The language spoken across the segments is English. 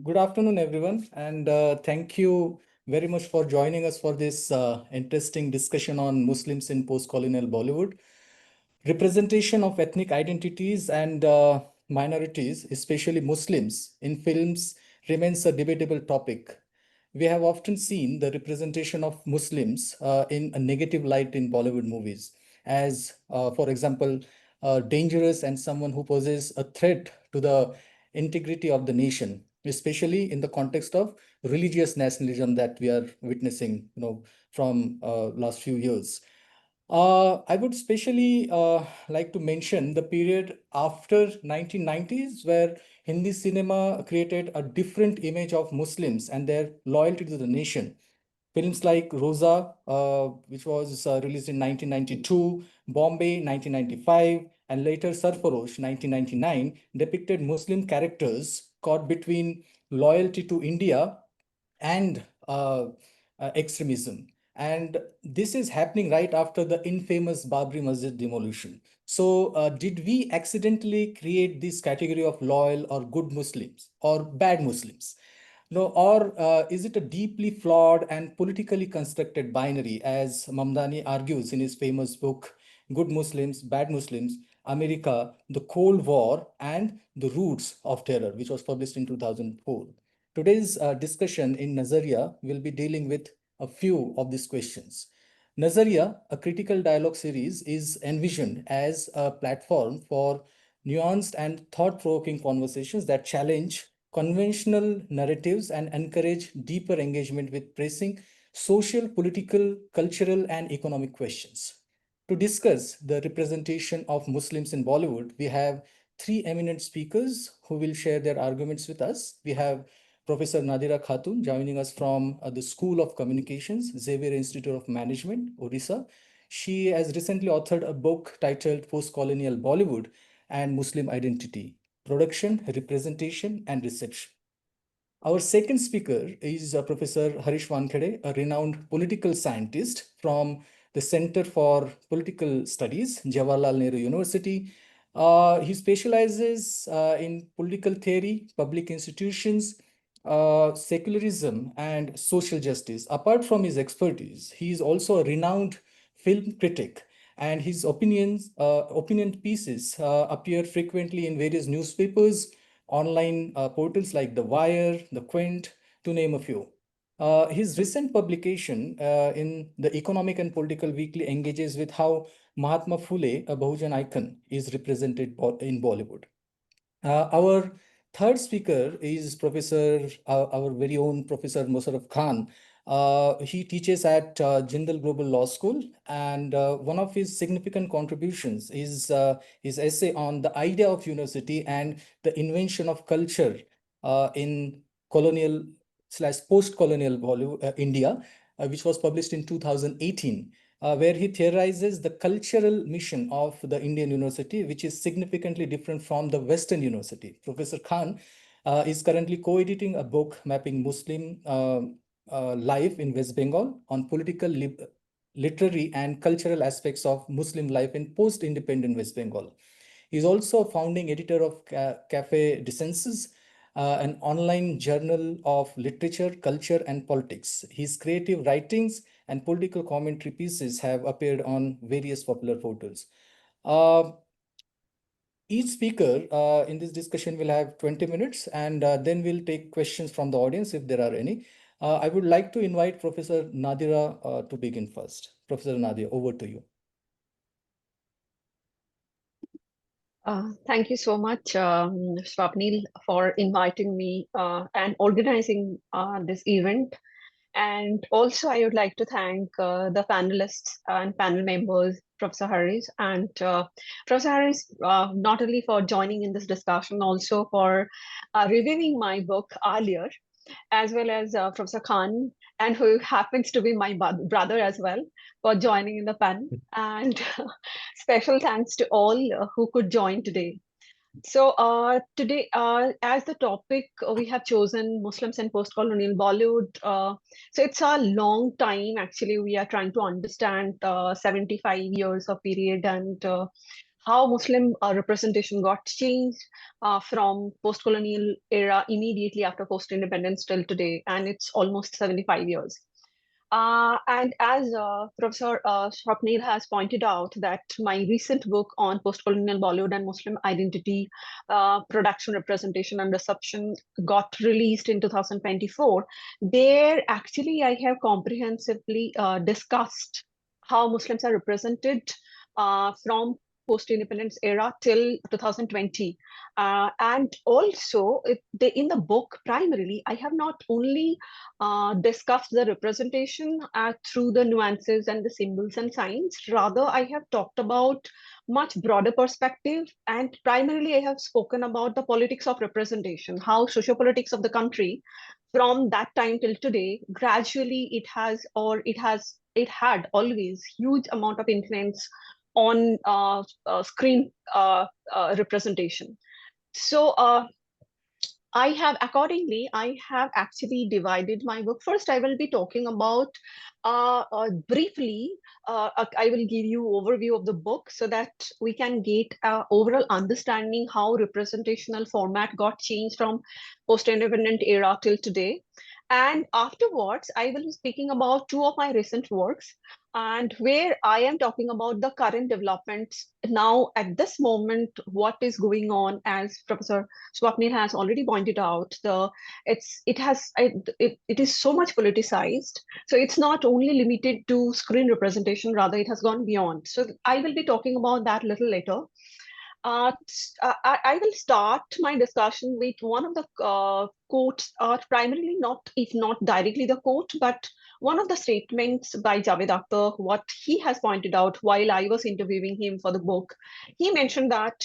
Good afternoon, everyone, and thank you very much for joining us for this interesting discussion on Muslims in post-colonial Bollywood. Representation of ethnic identities and minorities, especially Muslims, in films remains a debatable topic. We have often seen the representation of Muslims in a negative light in Bollywood movies, as, for example, dangerous and someone who poses a threat to the integrity of the nation, especially in the context of religious nationalism that we are witnessing, from last few years. I would especially like to mention the period after 1990s, where Hindi cinema created a different image of Muslims and their loyalty to the nation. Films like Rosa, which was released in 1992, Bombay 1995, and later Sarfarosh 1999, depicted Muslim characters caught between loyalty to India and extremism. And this is happening right after the infamous Babri Masjid demolition. So, did we accidentally create this category of loyal or good Muslims or bad Muslims? No, or is it a deeply flawed and politically constructed binary, as Mamdani argues in his famous book, Good Muslims, Bad Muslims, America, the Cold War, and the Roots of Terror, which was published in 2004. Today's discussion in Nazariya will be dealing with a few of these questions. Nazariya, a critical dialogue series, is envisioned as a platform for nuanced and thought provoking conversations that challenge conventional narratives and encourage deeper engagement with pressing social, political, cultural, and economic questions. To discuss the representation of Muslims in Bollywood, we have three eminent speakers who will share their arguments with us. We have Professor Nadira Khatun joining us from the School of Communications, Xavier Institute of Management, Odisha. She has recently authored a book titled Postcolonial Bollywood and Muslim Identity, Production, Representation, and Reception. Our second speaker is Professor Harish Wankhede, a renowned political scientist from the Center for Political Studies, Jawaharlal Nehru University. He specializes in political theory, public institutions, secularism, and social justice. Apart from his expertise, he is also a renowned film critic, and his opinion pieces appear frequently in various newspapers, online portals like The Wire, The Quint, to name a few. His recent publication in the Economic and Political Weekly engages with how Mahatma Phule, a Bahujan icon, is represented in Bollywood. Our third speaker is our very own Professor Mosarrap Khan. He teaches at Jindal Global Law School, and one of his significant contributions is his essay on the idea of university and the invention of culture in colonial slash post-colonial India, which was published in 2018, where he theorizes the cultural mission of the Indian university, which is significantly different from the Western university. Professor Khan is currently co-editing a book mapping Muslim life in West Bengal on literary, and cultural aspects of Muslim life in post-independent West Bengal. He's also a founding editor of Cafe Dissensus, an online journal of literature, culture, and politics. His creative writings and political commentary pieces have appeared on various popular portals. Uh, each speaker in this discussion will have 20 minutes, and then we'll take questions from the audience if there are any. I would like to invite Professor Nadira to begin first. Professor Nadira, over to you. Thank you so much, Swapnil, for inviting me and organizing this event. And also, I would like to thank the panelists and panel members, Professor Harish and Professor Harish, not only for joining in this discussion, also for reviewing my book earlier, as well as Professor Khan, and who happens to be my brother as well, for joining in the panel. And special thanks to all who could join today. So today, as the topic, we have chosen Muslims and post-colonial Bollywood. So it's a long time. Actually, we are trying to understand 75 years of period and how Muslim representation got changed from post-colonial era immediately after post-independence till today, and it's almost 75 years. And as Professor Swapnil has pointed out, that my recent book on post-colonial Bollywood and Muslim identity, production, representation, and reception got released in 2024. There, actually, I have comprehensively discussed how Muslims are represented from post-independence era till 2020. And also, in the book, primarily, I have not only discussed the representation through the nuances and the symbols and signs. Rather, I have talked about much broader perspective, and primarily I have spoken about the politics of representation, how sociopolitics of the country from that time till today, gradually it had always huge amount of influence on screen representation. So I have actually divided my book. First, I will be talking about briefly, I will give you overview of the book so that we can get overall understanding how representational format got changed from post-independent era till today. And afterwards, I will be speaking about two of my recent works, and where I am talking about the current developments now at this moment, what is going on, as Professor Swapnil has already pointed out. It is so much politicized, so it's not only limited to screen representation, rather it has gone beyond. So I will be talking about that a little later. I will start my discussion with one of the quotes, primarily not, if not directly the quote, but one of the statements by Javed Akhtar, what he has pointed out while I was interviewing him for the book. He mentioned that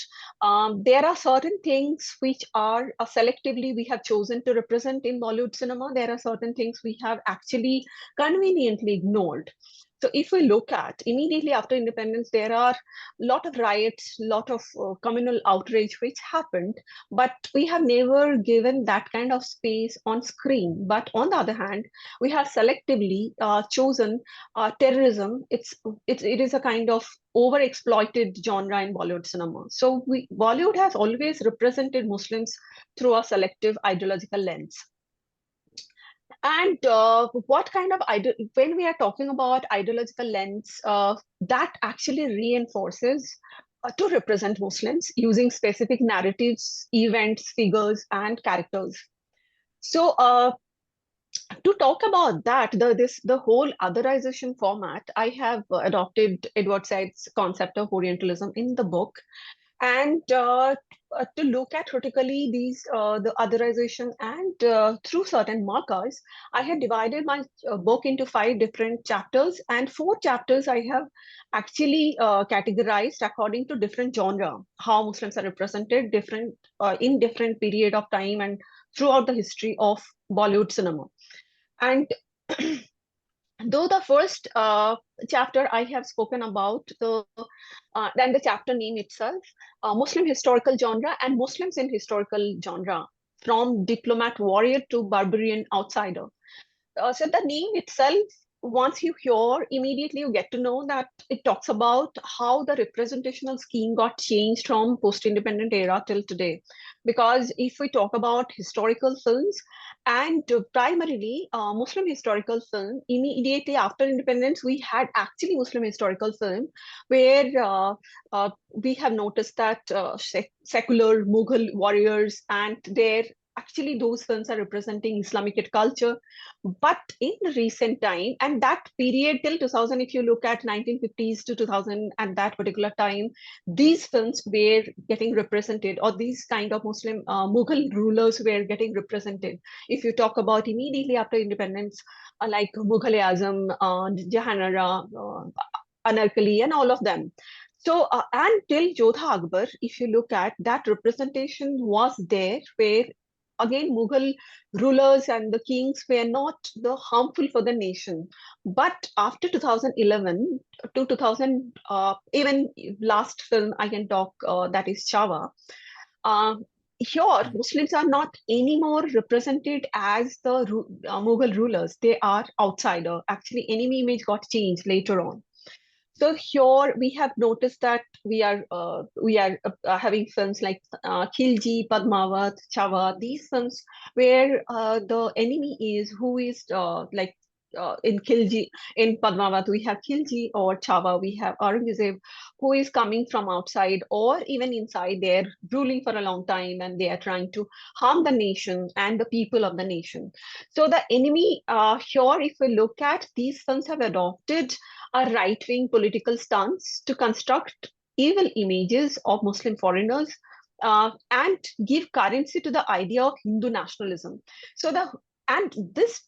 there are certain things which are selectively we have chosen to represent in Bollywood cinema. There are certain things we have actually conveniently ignored. So if we look at immediately after independence, there are a lot of riots, lot of communal outrage which happened, but we have never given that kind of space on screen. But on the other hand, we have selectively chosen terrorism. It is a kind of overexploited genre in Bollywood cinema. So Bollywood has always represented Muslims through a selective ideological lens. And what kind of when we are talking about ideological lens, that actually reinforces to represent Muslims using specific narratives, events, figures, and characters. So to talk about that, the whole otherization format, I have adopted Edward Said's concept of Orientalism in the book, and to look at critically the otherization, and through certain markers, I had divided my book into 5 different chapters, and 4 chapters I have actually categorized according to different genre, how Muslims are represented different in different period of time and throughout the history of Bollywood cinema. And though the first chapter I have spoken about, then the chapter name itself, Muslim historical genre and Muslims in historical genre, from diplomat warrior to barbarian outsider. So the name itself, once you hear, immediately you get to know that it talks about how the representational scheme got changed from post-independent era till today. Because if we talk about historical films, and primarily Muslim historical film, immediately after independence, we had actually Muslim historical film, where we have noticed that secular Mughal warriors and their actually those films are representing Islamic culture. But in recent time, and that period till 2000, if you look at 1950s to 2000, at that particular time, these films were getting represented, or these kind of Muslim Mughal rulers were getting represented. If you talk about immediately after independence, like Mughal-e-Azam, Jahanara, Anarkali, and all of them. So, until Jodha Akbar, if you look at that, representation was there, where again Mughal rulers and the kings were not the harmful for the nation. But after 2011 to 2000, even last film I can talk, that is Chawa. Here, Muslims are not anymore represented as the Mughal rulers. They are outsider. Actually, enemy image got changed later on. So here we have noticed that we are having films like Khilji, Padmavat, Chava. These films where the enemy is who is in Khilji, in Padmavat we have Khilji, or Chava we have Aurangzeb, who is coming from outside or even inside. They're ruling for a long time and they are trying to harm the nation and the people of the nation. So the enemy here, if we look at, these films have adopted a right-wing political stance to construct evil images of Muslim foreigners and give currency to the idea of Hindu nationalism. So the and this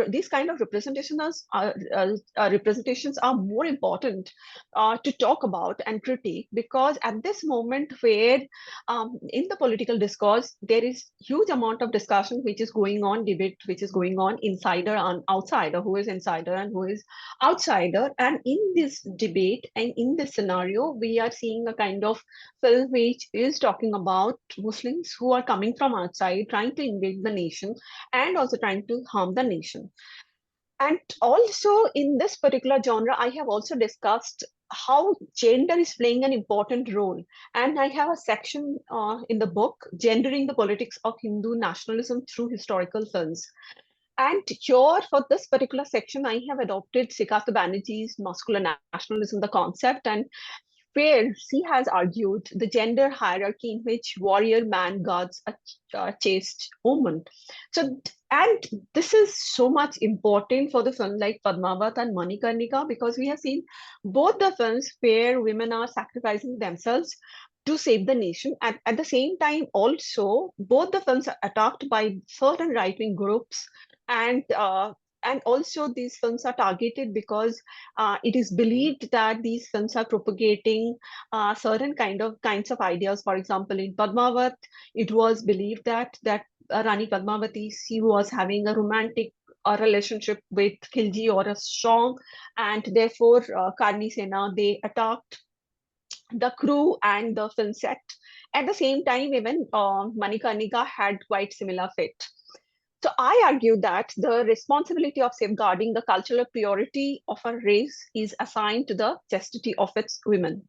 these kind of representations are more important to talk about and critique, because at this moment where in the political discourse there is huge amount of discussion which is going on, debate which is going on, insider and outsider, who is insider and who is outsider. And in this debate and in this scenario, we are seeing a kind of film which is talking about Muslims who are coming from outside, trying to invade the nation and also trying to harm the nation. And also in this particular genre, I have also discussed how gender is playing an important role. And I have a section in the book, Gendering the Politics of Hindu Nationalism Through Historical Films. And here, for this particular section, I have adopted Sikasta Banerjee's Muscular Nationalism, the concept, and where she has argued the gender hierarchy in which warrior man guards a chaste woman. So, and this is so much important for the film like Padmavat and Manikarnika, because we have seen both the films where women are sacrificing themselves to save the nation. And at the same time, also, both the films are attacked by certain right wing groups, and and also these films are targeted because it is believed that these films are propagating certain kinds of ideas. For example, in Padmavat, it was believed that Rani Padmavati, she was having a romantic relationship with Khilji or a strong, and therefore Karni Sena, they attacked the crew and the film set. At the same time, even Manikarnika had quite similar fate. So I argue that the responsibility of safeguarding the cultural purity of a race is assigned to the chastity of its women.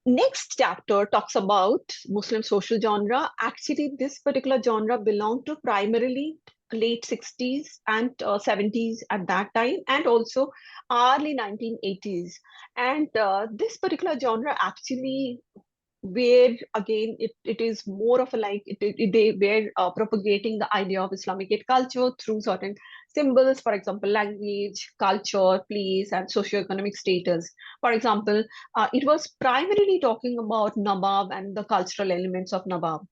Next chapter talks about Muslim social genre. Actually, this particular genre belonged to primarily late 60s and 70s at that time, and also early 1980s. And this particular genre actually, where again it is more of a like they were propagating the idea of Islamic culture through certain symbols, for example, language, culture, place, and socioeconomic status. For example, it was primarily talking about Nawab and the cultural elements of Nawab.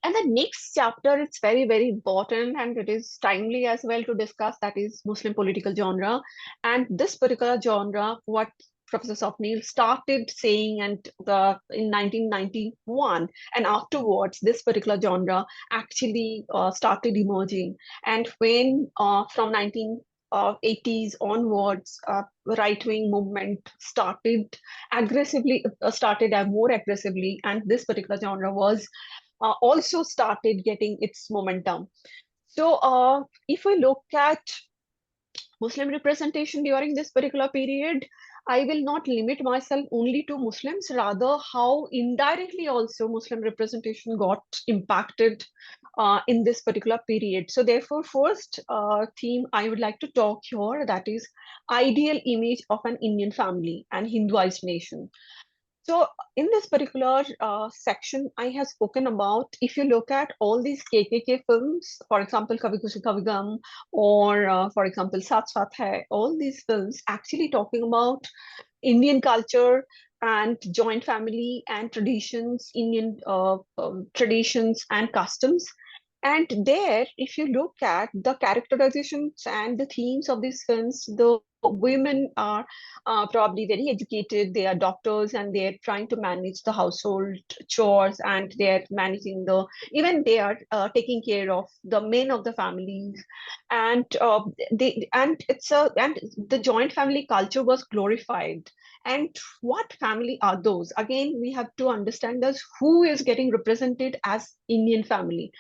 And the next chapter, it's very, very important and it is timely as well to discuss, that is Muslim political genre. And this particular genre, what Professor Swapnil started saying and in 1991, and afterwards this particular genre actually started emerging. And when from 1980s onwards, right-wing movement started more aggressively, and this particular genre was also started getting its momentum. So, if we look at Muslim representation during this particular period, I will not limit myself only to Muslims, rather, how indirectly also Muslim representation got impacted in this particular period. So, therefore, first theme I would like to talk here, that is ideal image of an Indian family and Hinduized nation. So, in this particular section, I have spoken about, if you look at all these KKK films, for example, Kabhi Khushi Kabhie Gham, or for example, Saath Saath Hai, all these films actually talking about Indian culture and joint family and traditions, Indian traditions and customs. And there, if you look at the characterizations and the themes of these films, the women are probably very educated. They are doctors and they're trying to manage the household chores, and they're managing even they are taking care of the men of the families. And and the joint family culture was glorified. And what family are those? Again, we have to understand this, who is getting represented as Indian family.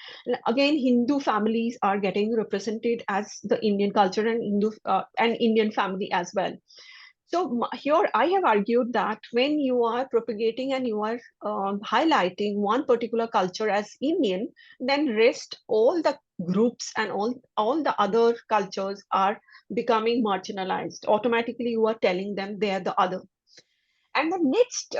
Again, Hindu families are getting represented as the Indian culture and Indian family as well. Here I have argued that when you are propagating and you are highlighting one particular culture as Indian, then rest all the groups and all the other cultures are becoming marginalized. Automatically, you are telling them they are the other. And the next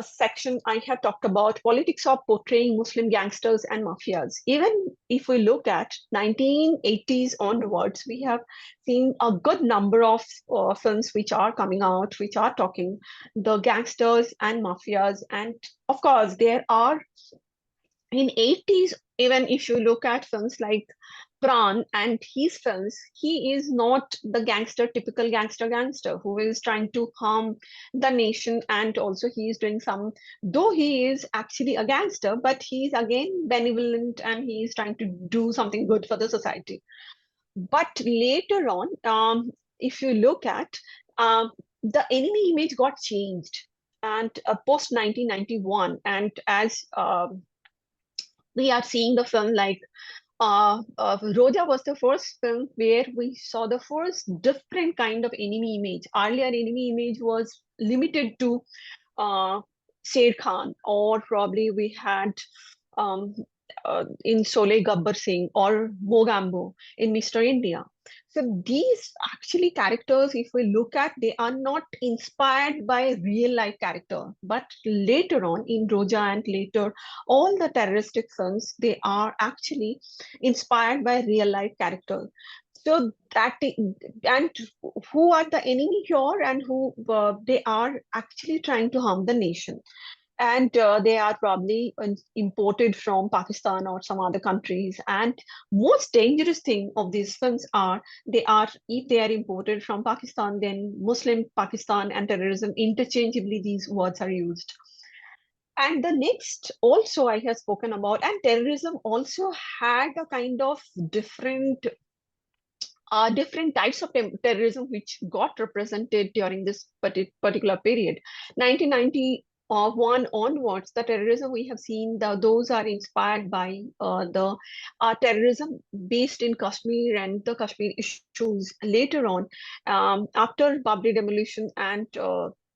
section I have talked about politics of portraying Muslim gangsters and mafias. Even if we look at 1980s onwards, we have seen a good number of films which are coming out, which are talking the gangsters and mafias. And of course, there are in 80s, even if you look at films like Pran and his films, he is not the typical gangster who is trying to harm the nation, and also he is doing some, though he is actually a gangster, but he is again benevolent and he is trying to do something good for the society. But later on, if you look at the enemy image got changed and post 1991, and as we are seeing the film like Roja was the first film where we saw the first different kind of enemy image. Earlier, enemy image was limited to Sher Khan, or probably we had um, in Sole Gabbar Singh or Mogambo in Mr. India. So these actually characters, if we look at, they are not inspired by real life character, but later on in Roja and later all the terroristic films, they are actually inspired by real life characters. So and who are the enemy here, and who they are actually trying to harm the nation, and they are probably imported from Pakistan or some other countries. And most dangerous thing of these films are, they are, if they are imported from Pakistan, then Muslim Pakistan and terrorism, interchangeably these words are used. And the next also I have spoken about, and terrorism also had a kind of different types of terrorism which got represented during this particular period. 1991 onwards, the terrorism we have seen, those are inspired by the terrorism based in Kashmir and the Kashmir issues later on, after Babri demolition, and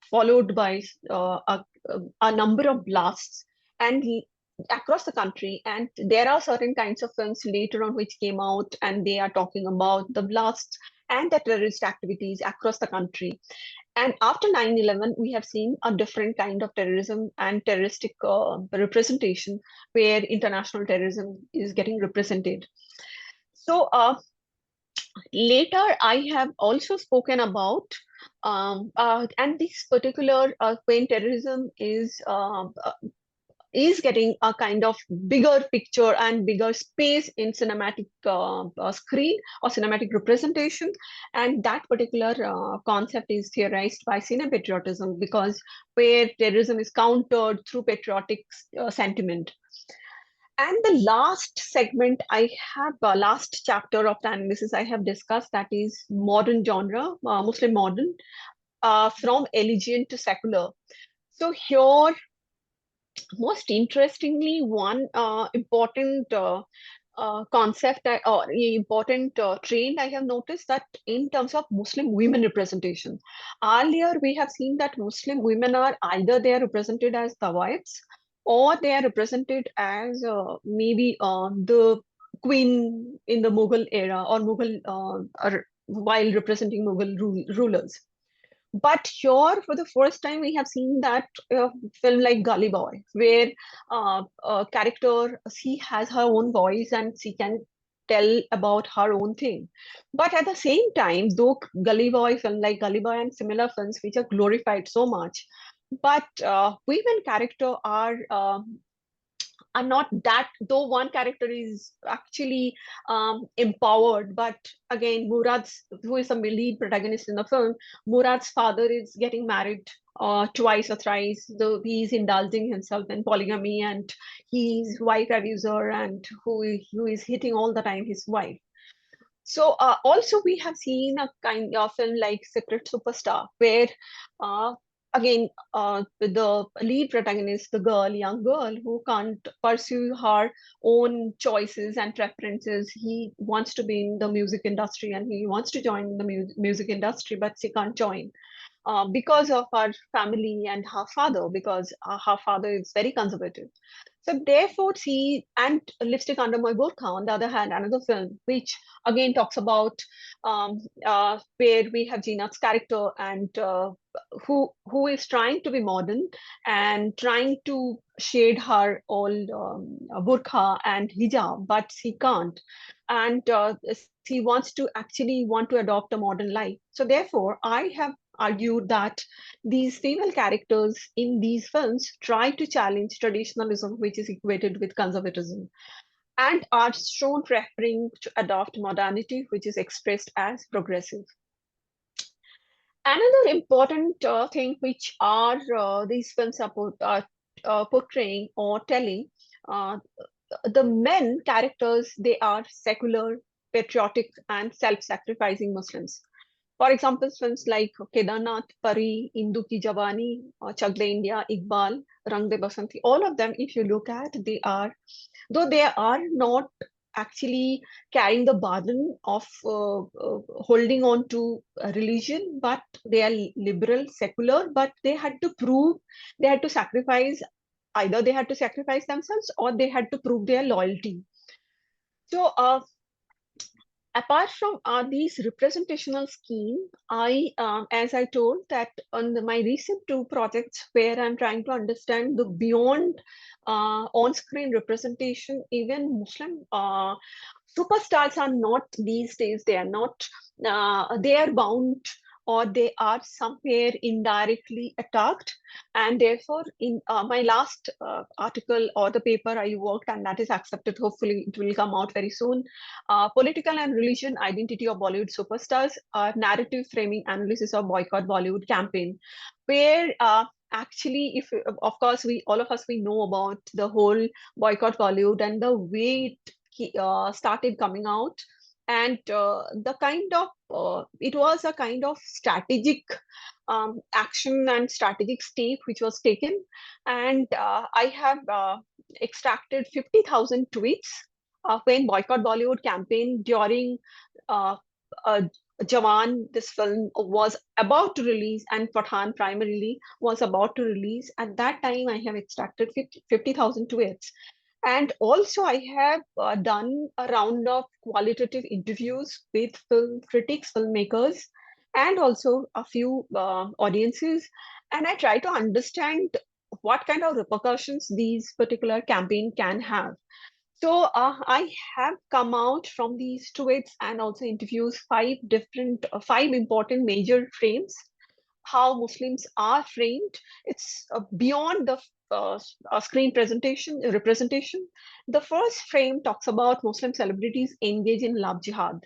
followed by a number of blasts and across the country. And there are certain kinds of films later on which came out, and they are talking about the blasts and the terrorist activities across the country. And after 9/11, we have seen a different kind of terrorism and terroristic representation, where international terrorism is getting represented. So later I have also spoken about and this particular when terrorism is getting a kind of bigger picture and bigger space in cinematic screen or cinematic representation. And that particular concept is theorized by cinepatriotism, because where terrorism is countered through patriotic sentiment. And the last segment I have, last chapter of the analysis I have discussed, that is modern genre, Muslim modern, from allegiant to secular. So here, most interestingly, one important concept or important trend I have noticed, that in terms of Muslim women representation, earlier we have seen that Muslim women are either they are represented as the wives, or they are represented as maybe the queen in the Mughal era, or Mughal while representing Mughal rulers. But here, for the first time, we have seen that film like Gully Boy, where a character, she has her own voice and she can tell about her own thing. But at the same time, though Gully Boy film like Gully Boy and similar films which are glorified so much, but women character are not that, though one character is actually empowered. But again, Murad's, who is the lead protagonist in the film, Murad's father is getting married twice or thrice, though he's indulging himself in polygamy, and he's wife abuser, and who is hitting all the time his wife. So also we have seen a kind of film like Secret Superstar, where again, with the lead protagonist, the girl, young girl who can't pursue her own choices and preferences. He wants to be in the music industry and he wants to join the music industry, but she can't join because of her family and her father, because her father is very conservative. So therefore, see, and Lipstick Under My Burqa, on the other hand, another film which again talks about where we have Gina's character and who is trying to be modern and trying to shade her old burqa and hijab, but she can't, and she wants to actually want to adopt a modern life. So therefore, I have argued that these female characters in these films try to challenge traditionalism, which is equated with conservatism, and are shown preferring to adopt modernity, which is expressed as progressive. Another important thing which are these films are portraying or telling, uh, the men characters, they are secular, patriotic, and self-sacrificing Muslims. For example, films like Kedarnath, Pari, Indu Ki Jawani, Chak De India, Iqbal, Rang De Basanti, all of them, if you look at, they are, though they are not actually carrying the burden of holding on to a religion, but they are liberal, secular, but they had to prove, they had to sacrifice, either they had to sacrifice themselves or they had to prove their loyalty. So, apart from these representational scheme, I, as I told, that on my recent two projects where I'm trying to understand the beyond on-screen representation, even Muslim superstars are not these days, they are not, they are bound or they are somewhere indirectly attacked, and therefore in my last article or the paper I worked, and that is accepted, hopefully it will come out very soon, political and religion identity of Bollywood superstars, narrative framing analysis of boycott Bollywood campaign, where actually, if of course we all of us we know about the whole boycott Bollywood and the way it started coming out, and the kind of it was a kind of strategic action and strategic step which was taken, and I have extracted 50,000 tweets when Boycott Bollywood campaign during uh, uh, Jawan, this film was about to release, and Pathan primarily was about to release. At that time, I have extracted 50,000 tweets. And also, I have done a round of qualitative interviews with film critics, filmmakers, and also a few audiences. And I try to understand what kind of repercussions these particular campaign can have. So I have come out from these tweets and also interviews five important major frames how Muslims are framed. It's beyond the screen presentation representation. The first frame talks about Muslim celebrities engage in love jihad,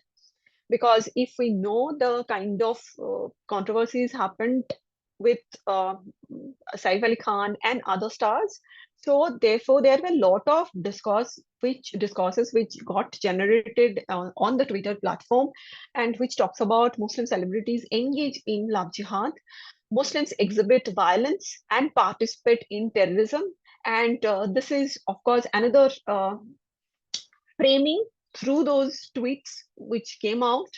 because if we know the kind of controversies happened with Saif Ali Khan and other stars, so therefore there were a lot of discourses which got generated on the Twitter platform, and which talks about Muslim celebrities engage in love jihad, Muslims exhibit violence and participate in terrorism, and this is of course another framing through those tweets which came out.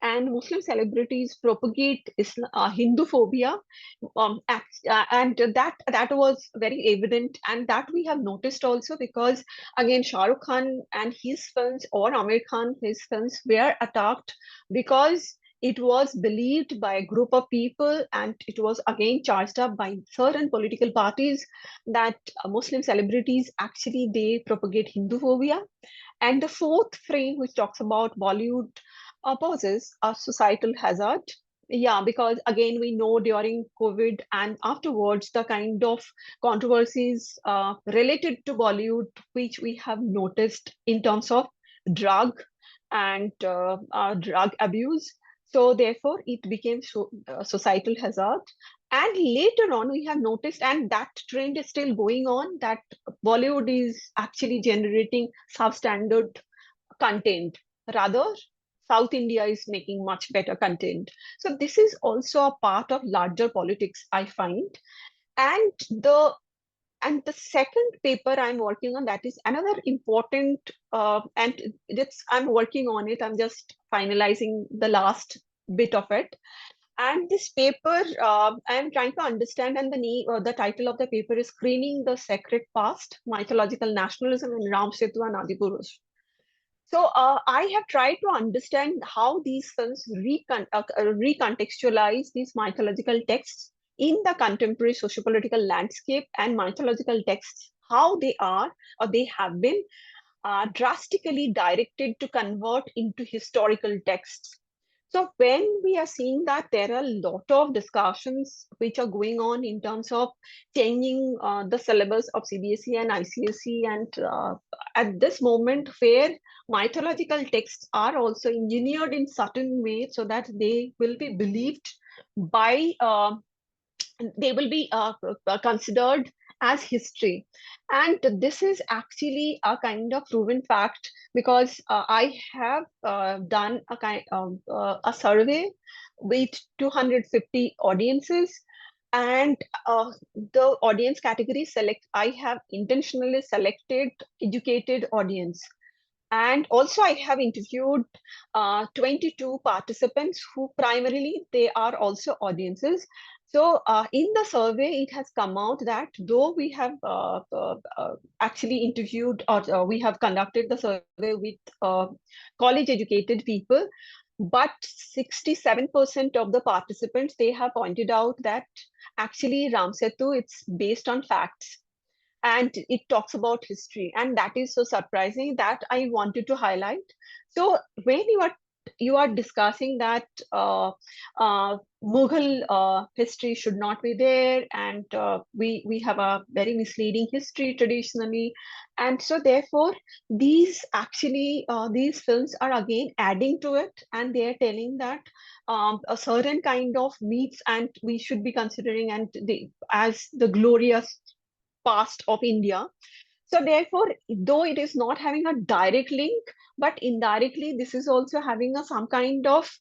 And Muslim celebrities propagate Hindu phobia, and that was very evident, and that we have noticed also because again Shah Rukh Khan and his films, or Amir Khan his films, were attacked because it was believed by a group of people, and it was again charged up by certain political parties that Muslim celebrities actually they propagate Hindu phobia. And the fourth frame, which talks about Bollywood, poses a societal hazard. Yeah, because again, we know during COVID and afterwards, the kind of controversies related to Bollywood, which we have noticed in terms of drug and drug abuse. So, therefore, it became societal hazard. And later on, we have noticed, and that trend is still going on, that Bollywood is actually generating substandard content. Rather, South India is making much better content. So this is also a part of larger politics, I find. And the second paper I'm working on, that is another important, and it's I'm working on it. I'm just finalizing the last bit of it. And this paper, I'm trying to understand, and the title of the paper is "Screening the Sacred Past: Mythological Nationalism in Ram Setu and Adipurush." So I have tried to understand how these films recontextualize these mythological texts in the contemporary sociopolitical landscape, and mythological texts, how they are or they have been drastically directed to convert into historical texts. So when we are seeing that there are a lot of discussions which are going on in terms of changing the syllabus of CBSE and ICSE, and at this moment where mythological texts are also engineered in certain way so that they will be believed by they will be considered as history. And this is actually a kind of proven fact, because I have done a survey with 250 audiences, and the audience category select I have intentionally selected educated audience. And also I have interviewed 22 participants who primarily they are also audiences. So in the survey it has come out that though we have actually interviewed, or we have conducted the survey with college educated people, but 67% of the participants, they have pointed out that actually Ram Setu, it's based on facts and it talks about history, and that is so surprising that I wanted to highlight. So when you are discussing that Mughal history should not be there, and we have a very misleading history traditionally, and so therefore these films are again adding to it, and they are telling that a certain kind of myths, and we should be considering and as the glorious past of India. So therefore, though it is not having a direct link, but indirectly, this is also having some kind of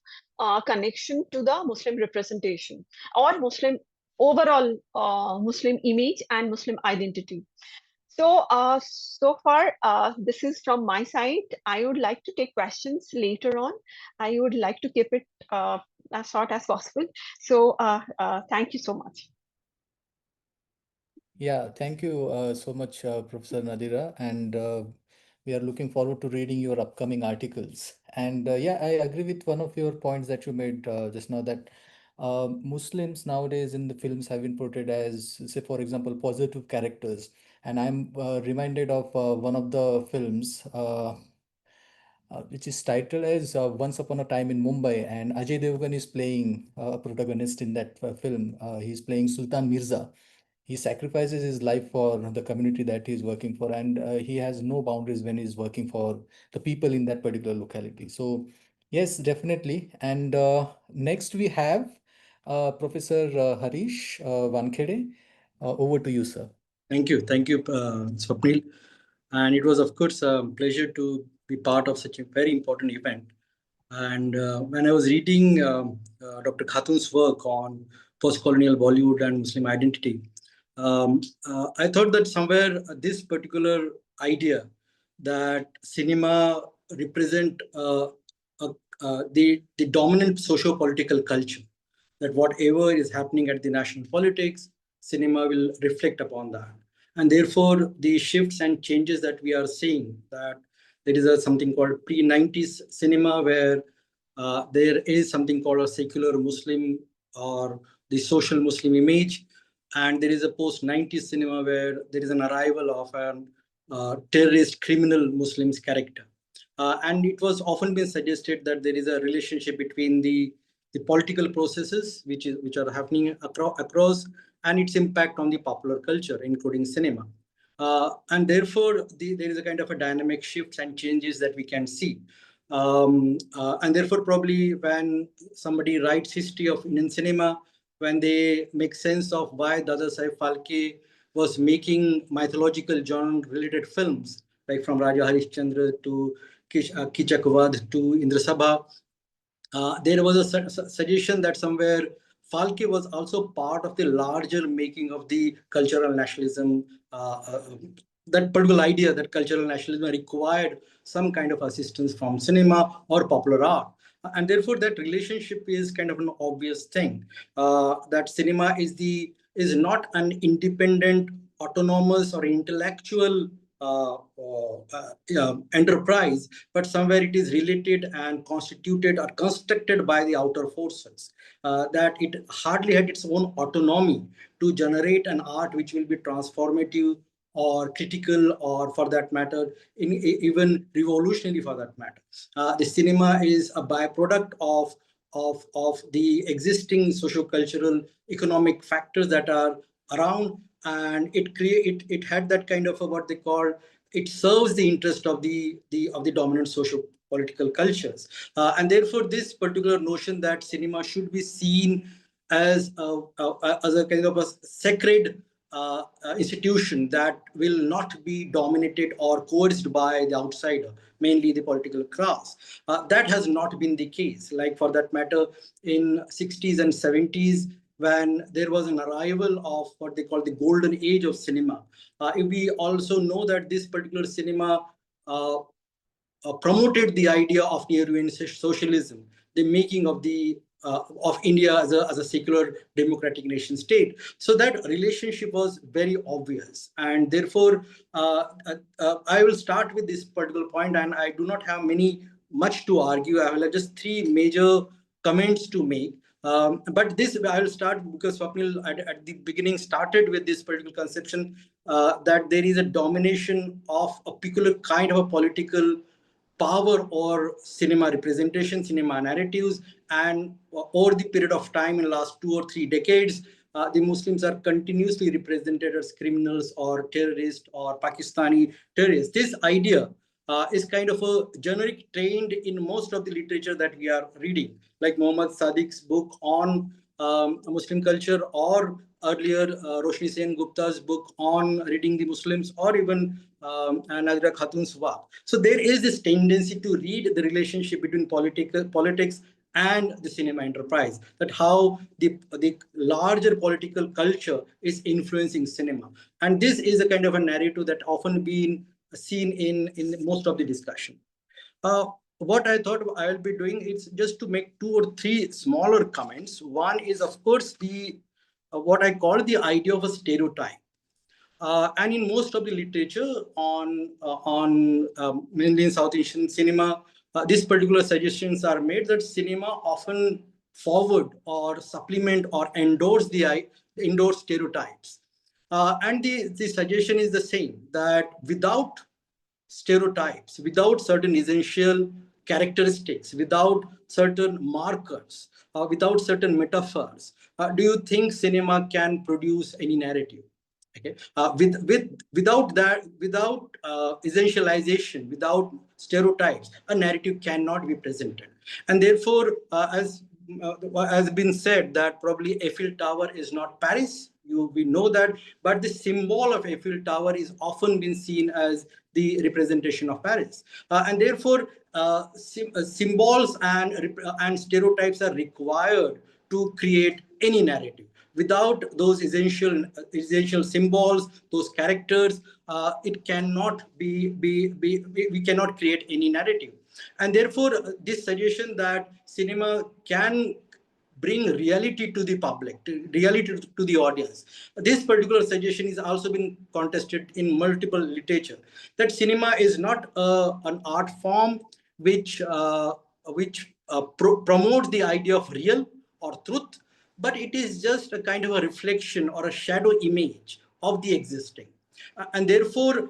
connection to the Muslim representation or Muslim overall Muslim image and Muslim identity. So so far, this is from my side. I would like to take questions later on. I would like to keep it as short as possible. So thank you so much. Yeah, thank you so much, Professor Nadira. And we are looking forward to reading your upcoming articles. And yeah, I agree with one of your points that you made just now, that Muslims nowadays in the films have been portrayed as, say, for example, positive characters. And I'm reminded of one of the films, which is titled as Once Upon a Time in Mumbai. And Ajay Devgan is playing a protagonist in that film. He's playing Sultan Mirza. He sacrifices his life for the community that he's working for, and he has no boundaries when he's working for the people in that particular locality. So yes, definitely. And next we have Professor Harish Wankhede. Over to you, sir. Thank you, Swapnil. And it was, of course, a pleasure to be part of such a very important event. And when I was reading Dr. Khatun's work on post-colonial Bollywood and Muslim identity, I thought that somewhere this particular idea that cinema represent the dominant socio-political culture, that whatever is happening at the national politics, cinema will reflect upon that. And therefore, the shifts and changes that we are seeing, that there is something called pre-90s cinema, where there is something called a secular Muslim or the social Muslim image. And there is a post-90s cinema where there is an arrival of an terrorist criminal Muslims character. And it was often been suggested that there is a relationship between the political processes which are happening across and its impact on the popular culture, including cinema. And therefore, there is a kind of a dynamic shifts and changes that we can see. And therefore, probably when somebody writes history of Indian cinema, when they make sense of why Dada Saif Phalke was making mythological genre-related films, like from Raja Harishchandra to Kichakvad to Indra Sabha. There was a suggestion that somewhere Falke was also part of the larger making of the cultural nationalism. That particular idea that cultural nationalism required some kind of assistance from cinema or popular art. And therefore, that relationship is kind of an obvious thing. That cinema is not an independent, autonomous, or intellectual enterprise, but somewhere it is related and constituted or constructed by the outer forces. That it hardly had its own autonomy to generate an art which will be transformative or critical, or for that matter, even revolutionary for that matter. The cinema is a byproduct of the existing socio-cultural economic factors that are around, and it had that kind of a, what they call, it serves the interest of the dominant social political cultures, and therefore this particular notion that cinema should be seen as a kind of a sacred institution that will not be dominated or coerced by the outsider, mainly the political class. That has not been the case. Like for that matter, in 60s and 70s, when there was an arrival of what they call the golden age of cinema, we also know that this particular cinema uh, promoted the idea of Nehruvian socialism, the making of India as a secular democratic nation state. So that relationship was very obvious, and therefore I will start with this particular point, and I do not have much to argue. I will have just three major comments to make. But this I will start because Swapnil at the beginning started with this particular conception that there is a domination of a particular kind of a political power or cinema representation, cinema narratives, and over the period of time in the last 2 or 3 decades, the Muslims are continuously represented as criminals or terrorists or Pakistani terrorists. This idea is kind of a generic trend in most of the literature that we are reading, like Muhammad Sadiq's book on Muslim culture, or earlier Roshni Sen Gupta's book on reading the Muslims, or even Nadira Khatun's work. So there is this tendency to read the relationship between politics and the cinema enterprise, that how the larger political culture is influencing cinema. And this is a kind of a narrative that often been seen in most of the discussion. What I thought I will be doing is just to make 2 or 3 smaller comments. One is, of course, the what I call the idea of a stereotype. And in most of the literature on mainly in South Asian cinema, these particular suggestions are made that cinema often forward or supplement or endorse stereotypes. And the suggestion is the same, that without stereotypes, without certain essential characteristics, without certain markers, without certain metaphors, do you think cinema can produce any narrative? Okay, without that, without essentialization, without stereotypes, a narrative cannot be presented, and therefore, has been said that probably Eiffel Tower is not Paris. We know that, but the symbol of Eiffel Tower is often been seen as the representation of Paris, and therefore symbols and stereotypes are required to create any narrative. Without those essential symbols, those characters, it cannot we cannot create any narrative. And therefore, this suggestion that cinema can bring reality to the public, reality to the audience. This particular suggestion is also been contested in multiple literature, that cinema is not an art form which promotes the idea of real or truth, but it is just a kind of a reflection or a shadow image of the existing. And therefore,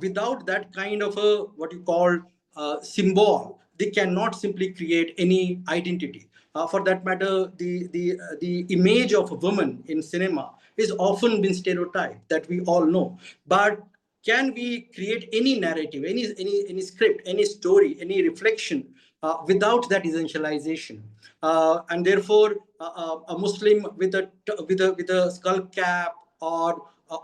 without that kind of a what you call symbol, they cannot simply create any identity. For that matter, the image of a woman in cinema is often been stereotyped, that we all know. But can we create any narrative, any script, any story, any reflection without that essentialization? And therefore, a Muslim with a skull cap or a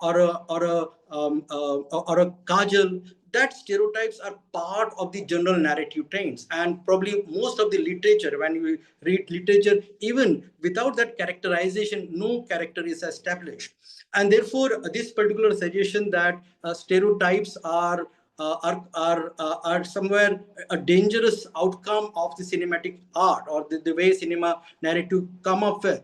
kajal, that stereotypes are part of the general narrative trends, and probably most of the literature, when you read literature, even without that characterization, no character is established. And therefore this particular suggestion that stereotypes are somewhere a dangerous outcome of the cinematic art, or the way cinema narrative come up with.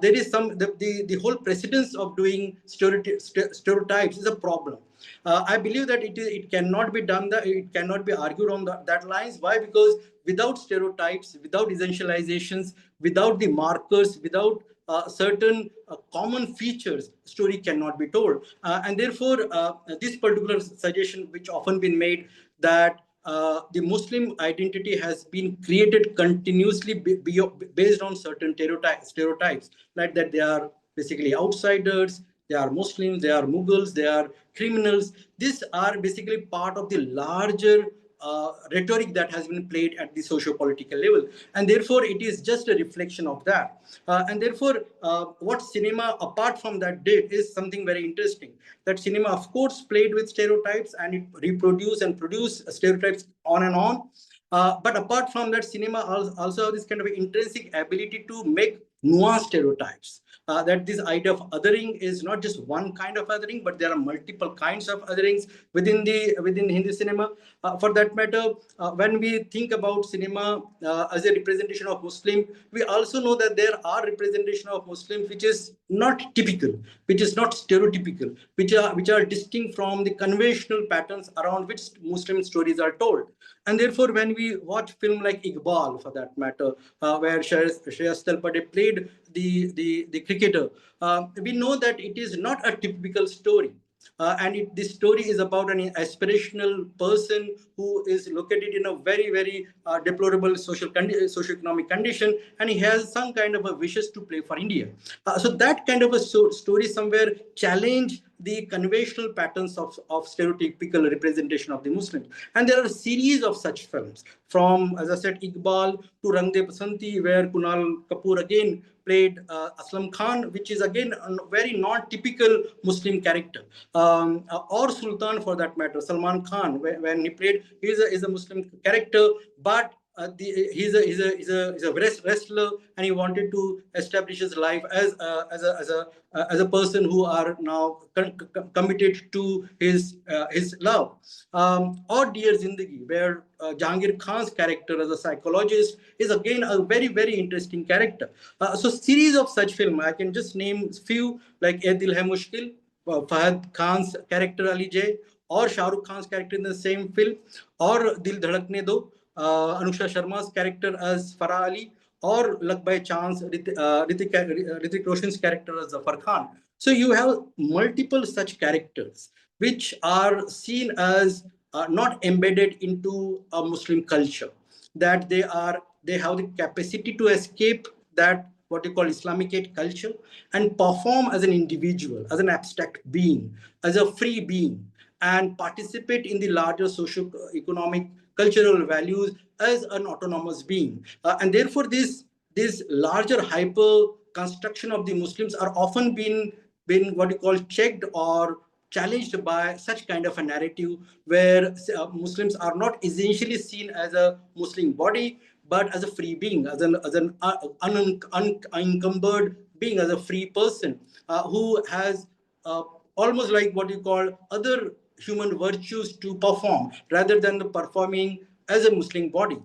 There is the whole precedence of doing stereotypes is a problem. I believe that it cannot be done, that it cannot be argued on that lines. Why? Because without stereotypes, without essentializations, without the markers, without certain common features, story cannot be told. And therefore, this particular suggestion, which often been made, that the Muslim identity has been created continuously based on certain stereotypes, like that they are basically outsiders, they are Muslims, they are Mughals, they are criminals. These are basically part of the larger rhetoric that has been played at the socio-political level, and therefore it is just a reflection of that. And therefore, what cinema, apart from that, did is something very interesting. That cinema, of course, played with stereotypes, and it reproduced and produced stereotypes on and on. But apart from that, cinema also have this kind of intrinsic ability to make nuanced stereotypes. That this idea of othering is not just one kind of othering, but there are multiple kinds of otherings within Hindi cinema. For that matter, when we think about cinema as a representation of Muslim, we also know that there are representation of Muslims which is not typical, which is not stereotypical, which are distinct from the conventional patterns around which Muslim stories are told. And therefore, when we watch film like Iqbal, for that matter, where Shreyas Talpade played the cricketer, we know that it is not a typical story. This story is about an aspirational person who is located in a very, very deplorable socio-economic condition, and he has some kind of a wishes to play for India. So that kind of a story somewhere challenge the conventional patterns of stereotypical representation of the Muslims. And there are a series of such films, from, as I said, Iqbal to Rang De Basanti, where Kunal Kapoor again played Aslam Khan, which is again a very non-typical Muslim character, or Sultan, for that matter, Salman Khan, when he played, is a Muslim character, but he's a wrestler, and he wanted to establish his life as a person who are now committed to his love. Or Dear Zindagi, where Jahangir Khan's character as a psychologist is again a very, very interesting character. So series of such film, I can just name few, like Ye Dil Hai Mushkil, Fahad Khan's character Ali J, or Shah Rukh Khan's character in the same film, or Dil Dhadakne Do, Anusha Sharma's character as Farah Ali, or Luck by Chance, Hrithik Roshan's character as Zafar Khan. So you have multiple such characters which are seen as not embedded into a Muslim culture, that they have the capacity to escape that what you call Islamicate culture and perform as an individual, as an abstract being, as a free being, and participate in the larger socio-economic cultural values as an autonomous being. And therefore, this larger hyper construction of the Muslims are often been what you call checked or challenged by such kind of a narrative, where Muslims are not essentially seen as a Muslim body, but as a free being, as an unencumbered being, as a free person who has almost like what you call other human virtues to perform, rather than the performing as a Muslim body.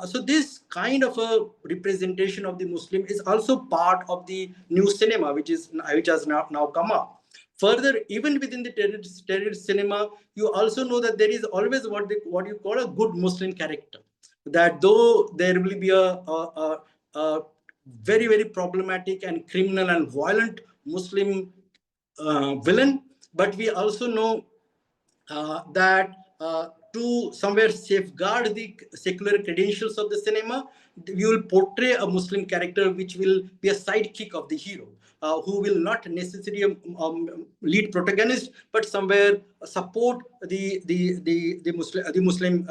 So this kind of a representation of the Muslim is also part of the new cinema, which has now come up. Further, even within the terrorist cinema, you also know that there is always what you call a good Muslim character. That though there will be a very, very problematic and criminal and violent Muslim villain, but we also know that to somewhere safeguard the secular credentials of the cinema, we will portray a Muslim character which will be a sidekick of the hero, who will not necessarily lead protagonist, but somewhere support the Muslim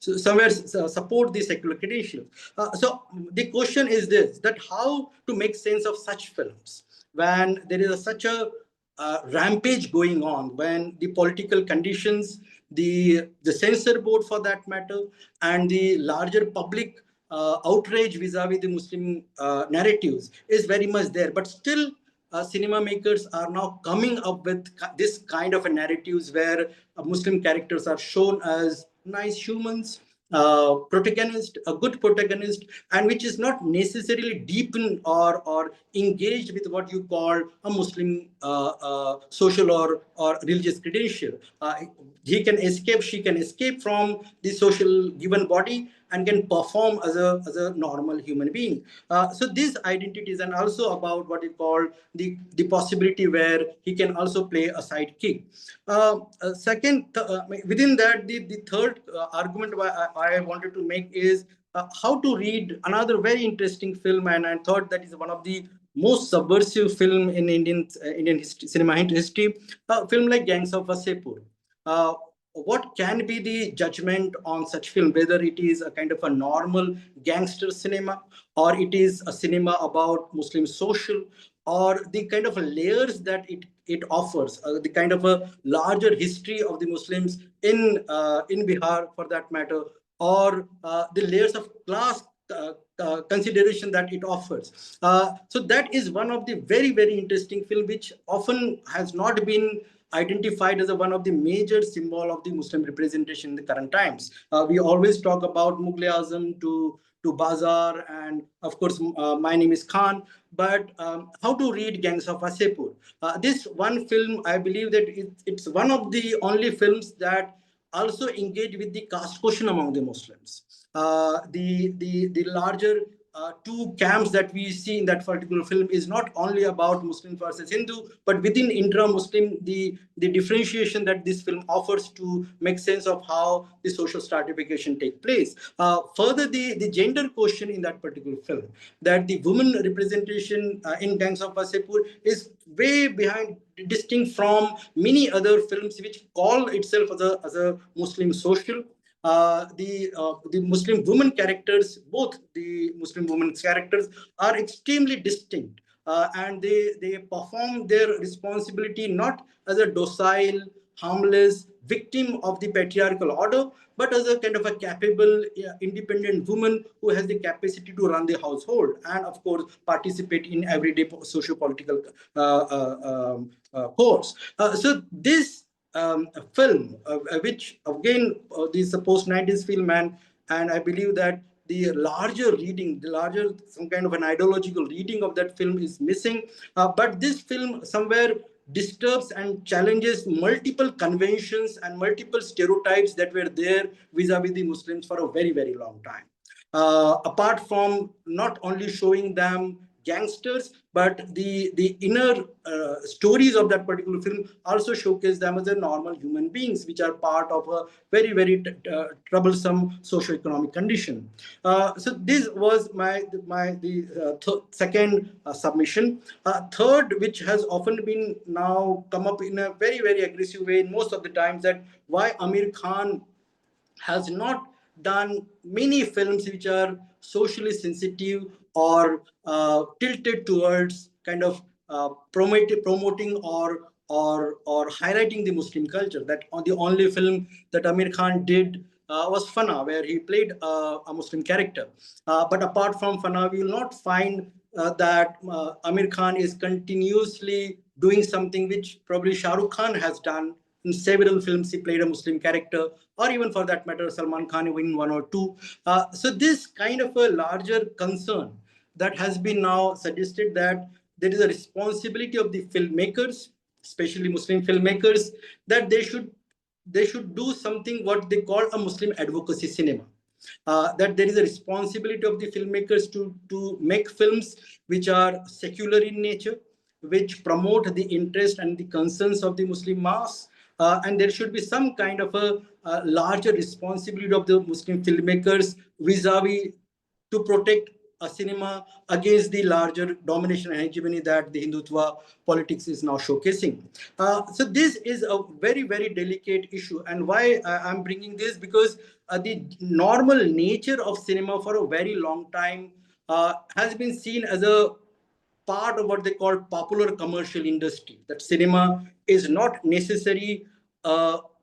somewhere support the secular credentials. So the question is this: that how to make sense of such films when there is such a rampage going on, when the political conditions, the censor board for that matter, and the larger public outrage vis-a-vis the Muslim narratives is very much there. But still, cinema makers are now coming up with this kind of a narratives where Muslim characters are shown as nice humans, protagonist, a good protagonist, and which is not necessarily deepened or engaged with what you call a Muslim social or religious credential. He can escape, she can escape from the social given body and can perform as a normal human being. So these identities, and also about what you call the possibility where he can also play a sidekick. Within that, the third argument I wanted to make is how to read another very interesting film, and I thought that is one of the most subversive film in Indian history, cinema history, film like Gangs of Wasseypur. Uh, what can be the judgment on such film, whether it is a kind of a normal gangster cinema, or it is a cinema about Muslim social, or the kind of layers that it offers, the kind of a larger history of the Muslims in Bihar, for that matter, or the layers of class consideration that it offers. So that is one of the very interesting film, which often has not been identified as one of the major symbol of the Muslim representation in the current times. We always talk about Mughal Azam to Bazaar, and of course, My Name is Khan. But how to read Gangs of Wasseypur? This one film, I believe that it's one of the only films that also engage with the caste question among the Muslims. The larger two camps that we see in that particular film is not only about Muslim versus Hindu, but within intra-Muslim, the differentiation that this film offers to make sense of how the social stratification take place. Further, the gender question in that particular film, that the women representation in Gangs of Wasseypur is way behind, distinct from many other films which call itself as a Muslim social. The Muslim women characters, both the Muslim women characters, are extremely distinct, and they perform their responsibility not as a docile, harmless victim of the patriarchal order, but as a kind of a capable, independent woman who has the capacity to run the household and, of course, participate in everyday socio-political course. So this film, which again, this is a post-90s film, and I believe that the larger reading, some kind of an ideological reading of that film is missing. But this film somewhere disturbs and challenges multiple conventions and multiple stereotypes that were there vis-a-vis the Muslims for a very long time. Apart from not only showing them gangsters, but the inner stories of that particular film also showcase them as a normal human beings, which are part of a very troublesome socio-economic condition. So this was the second submission. Third, which has often been now come up in a very aggressive way in most of the times, that why Amir Khan has not done many films which are socially sensitive or tilted towards kind of promoting or highlighting the Muslim culture. That the only film that Amir Khan did was Fana, where he played a Muslim character. But apart from Fana, we will not find that Amir Khan is continuously doing something which probably Shah Rukh Khan has done. In several films, he played a Muslim character, or even for that matter, Salman Khan in one or two. So this kind of a larger concern that has been now suggested, that there is a responsibility of the filmmakers, especially Muslim filmmakers, that they should do something what they call a Muslim advocacy cinema. That there is a responsibility of the filmmakers to make films which are secular in nature, which promote the interest and the concerns of the Muslim mass. And there should be some kind of a larger responsibility of the Muslim filmmakers vis-a-vis to protect a cinema against the larger domination and hegemony that the Hindutva politics is now showcasing. So this is a very delicate issue. And why I'm bringing this? Because the normal nature of cinema for a very long time has been seen as a part of what they call popular commercial industry. That cinema is not necessary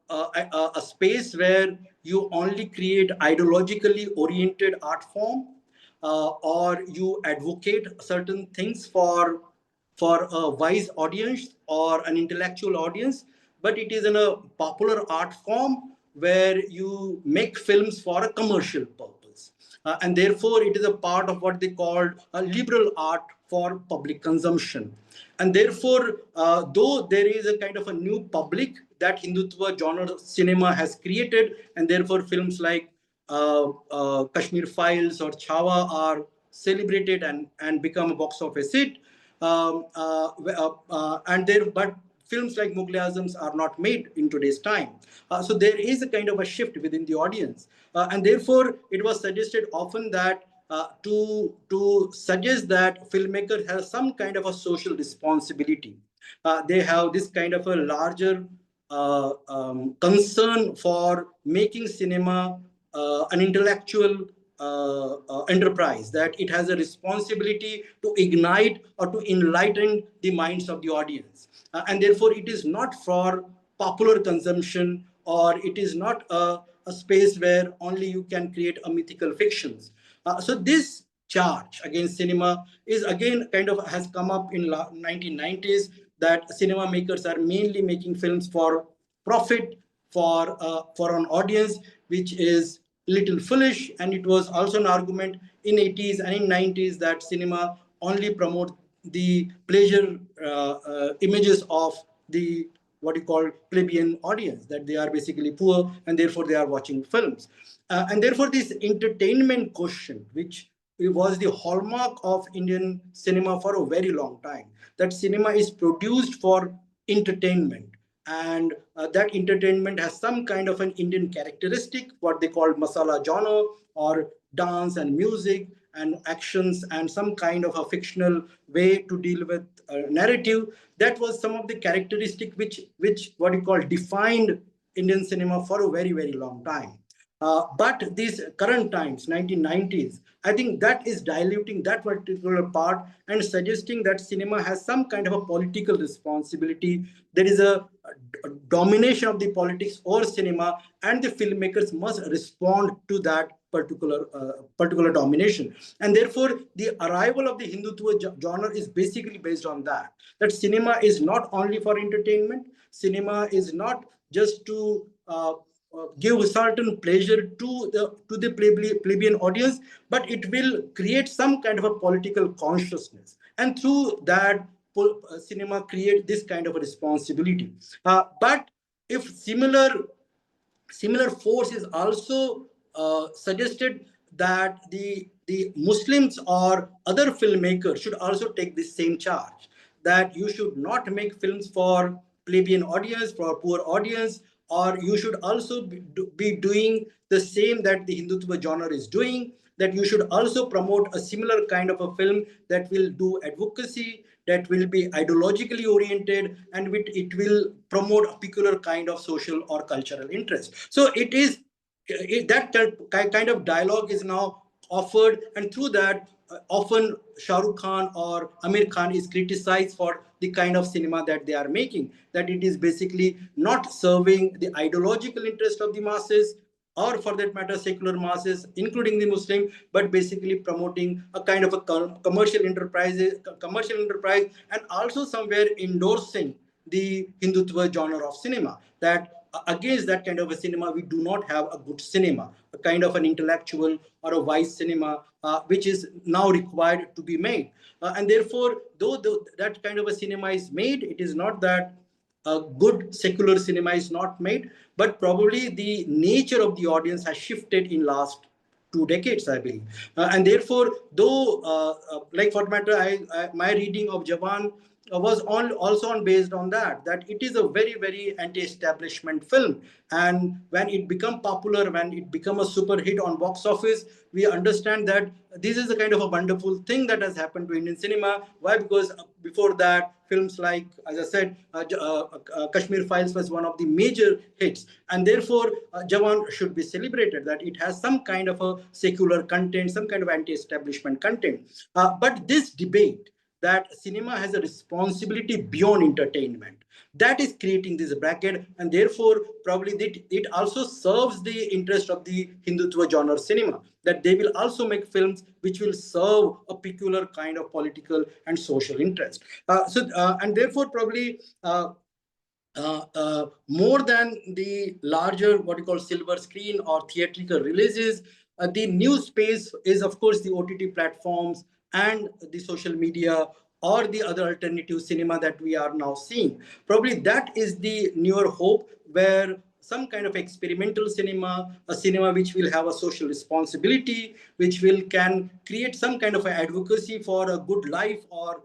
a space where you only create ideologically oriented art form, or you advocate certain things for a wise audience or an intellectual audience, but it is in a popular art form where you make films for a commercial purpose. And therefore, it is a part of what they called a liberal art for public consumption. And therefore, though there is a kind of a new public that Hindutva genre cinema has created, and therefore films like Kashmir Files or Chhawa are celebrated and become a box office hit. And there, but films like Mughal Azams are not made in today's time. So there is a kind of a shift within the audience, and therefore it was suggested often that to suggest that filmmakers have some kind of a social responsibility. They have this kind of a larger concern for making cinema an intellectual enterprise, that it has a responsibility to ignite or to enlighten the minds of the audience. And therefore, it is not for popular consumption, or it is not a space where only you can create a mythical fictions. So this charge against cinema is again kind of has come up in 1990s, that cinema makers are mainly making films for profit, for an audience which is little foolish. And it was also an argument in 80s and in 90s that cinema only promote the pleasure images of the what you call plebeian audience, that they are basically poor and therefore they are watching films. And therefore this entertainment question, which was the hallmark of Indian cinema for a very long time, that cinema is produced for entertainment, and that entertainment has some kind of an Indian characteristic, what they call masala genre, or dance and music and actions and some kind of a fictional way to deal with narrative. That was some of the characteristic which what you call defined Indian cinema for a very, very long time. But these current times, 1990s, I think that is diluting that particular part and suggesting that cinema has some kind of a political responsibility. There is a domination of the politics over cinema, and the filmmakers must respond to that particular domination. And therefore, the arrival of the Hindutva genre is basically based on that cinema is not only for entertainment. Cinema is not just to give a certain pleasure to the plebeian audience, but it will create some kind of a political consciousness, and through that cinema create this kind of a responsibility. But if similar force is also suggested that the Muslims or other filmmakers should also take the same charge, that you should not make films for plebeian audience, for poor audience, or you should also be doing the same that the Hindutva genre is doing, that you should also promote a similar kind of a film that will do advocacy, that will be ideologically oriented, and it will promote a particular kind of social or cultural interest. So that kind of dialogue is now offered, and through that, often Shah Rukh Khan or Amir Khan is criticized for the kind of cinema that they are making, that it is basically not serving the ideological interest of the masses, or for that matter secular masses including the Muslim, but basically promoting a kind of a commercial enterprise, and also somewhere endorsing the Hindutva genre of cinema, that against that kind of a cinema we do not have a good cinema, a kind of an intellectual or a wise cinema which is now required to be made. And therefore, though that kind of a cinema is made, it is not that a good secular cinema is not made, but probably the nature of the audience has shifted in last 2 decades, I believe. And therefore, though, like for matter, my reading of Jawan was also based on that it is a very, very anti-establishment film. And when it become popular, when it become a super hit on box office, we understand that this is a kind of a wonderful thing that has happened to Indian cinema. Why? Because before that, films like, as I said, Kashmir Files was one of the major hits, and therefore Jawan should be celebrated, that it has some kind of a secular content, some kind of anti-establishment content. But this debate that cinema has a responsibility beyond entertainment, That is creating this bracket, and therefore probably it also serves the interest of the Hindutva genre cinema, that they will also make films which will serve a peculiar kind of political and social interest. And therefore probably more than the larger what you call silver screen or theatrical releases, the new space is of course the OTT platforms and the social media or the other alternative cinema that we are now seeing. Probably that is the newer hope, where some kind of experimental cinema, a cinema which will have a social responsibility, which will can create some kind of advocacy for a good life, or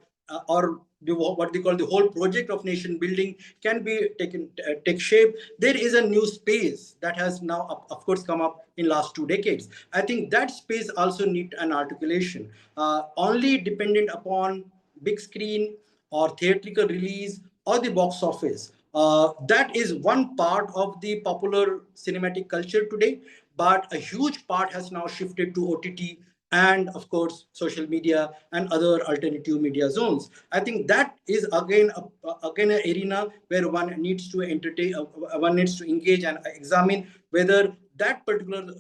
what they call the whole project of nation building can be taken take shape. There is a new space that has now of course come up in last 2 decades. I think that space also need an articulation. Only dependent upon big screen or theatrical release or the box office, that is one part of the popular cinematic culture today, but a huge part has now shifted to OTT and of course social media and other alternative media zones. I think that is again an arena where one needs to entertain, one needs to engage and examine whether that particular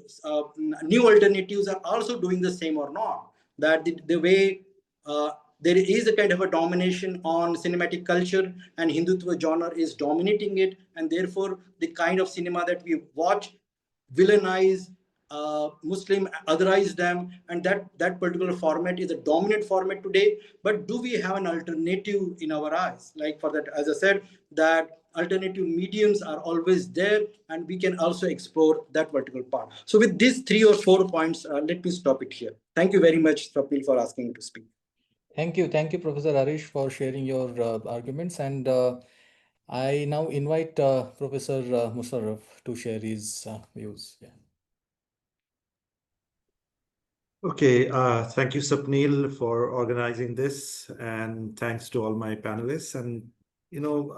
new alternatives are also doing the same or not. That the way there is a kind of a domination on cinematic culture, and Hindutva genre is dominating it, and therefore the kind of cinema that we watch villainize Muslim, otherize them, and that particular format is a dominant format today. But do we have an alternative in our eyes? Like for that, as I said, that alternative mediums are always there, and we can also explore that vertical part. So with these 3 or 4 points, let me stop it here. Thank you very much, Swapnil, for asking me to speak. Thank you, Professor Harish, for sharing your arguments. And I now invite Professor Mosarrap to share his views. Yeah. Okay, thank you, Sapnil, for organizing this, and thanks to all my panelists. And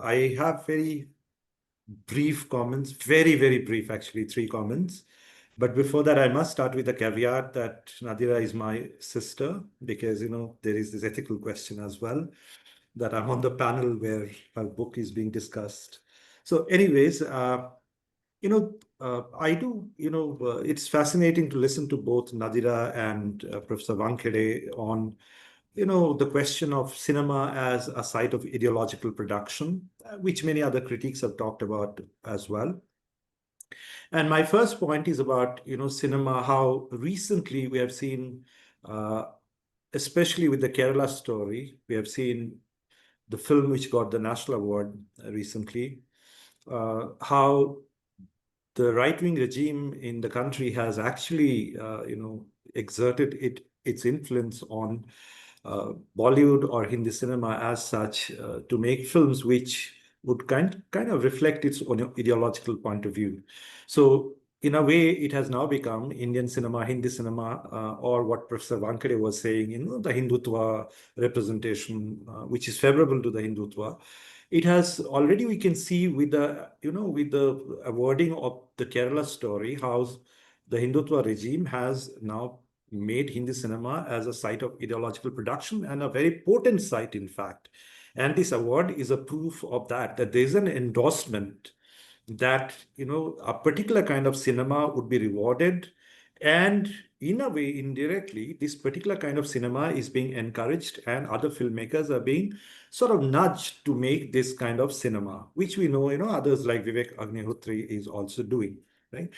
I have very brief comments, very brief, actually, 3 comments. But before that, I must start with a caveat that Nadira is my sister, because there is this ethical question as well, that I'm on the panel where her book is being discussed. So, anyways, I do, it's fascinating to listen to both Nadira and Professor Wankhede on, the question of cinema as a site of ideological production, which many other critics have talked about as well. And my first point is about, cinema, how recently we have seen, especially with the Kerala story, we have seen the film which got the national award recently, how the right-wing regime in the country has actually, exerted its influence on Bollywood or Hindi cinema as such, to make films which would kind of reflect its own ideological point of view. So in a way, it has now become Indian cinema, Hindi cinema, or what Professor Wankhede was saying, the Hindutva representation, which is favorable to the Hindutva. It has already, we can see with the, with the awarding of the Kerala story, how the Hindutva regime has now made Hindi cinema as a site of ideological production, and a very potent site, in fact. And this award is a proof of that there's an endorsement that, a particular kind of cinema would be rewarded. And in a way, indirectly, this particular kind of cinema is being encouraged, and other filmmakers are being sort of nudged to make this kind of cinema, which we know, others like Vivek Agnihotri is also doing, right?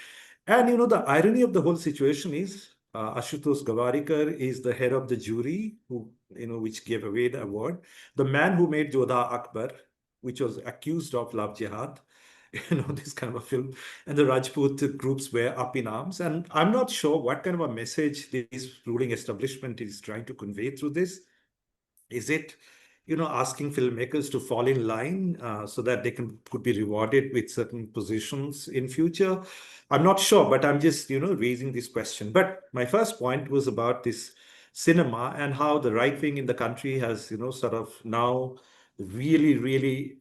And, the irony of the whole situation is Ashutosh Gavarikar is the head of the jury who, which gave away the award. The man who made Jodha Akbar, which was accused of love jihad, this kind of a film, and the Rajput groups were up in arms. And I'm not sure what kind of a message this ruling establishment is trying to convey through this. Is it, asking filmmakers to fall in line so that they could be rewarded with certain positions in future? I'm not sure, but I'm just, raising this question. But my first point was about this cinema and how the right wing in the country has, sort of now really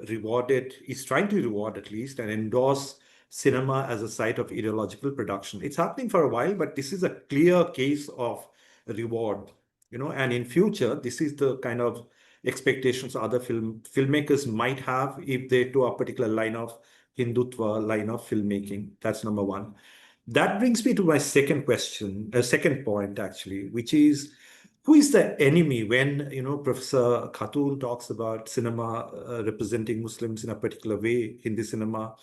rewarded, is trying to reward at least, and endorse cinema as a site of ideological production. It's happening for a while, but this is a clear case of reward. And in future, this is the kind of expectations other filmmakers might have if they to a particular line of Hindutva line of filmmaking. That's number one. That brings me to my second question, a second point actually, which is who is the enemy when Professor Khatun talks about cinema representing Muslims in a particular way, Hindi cinema,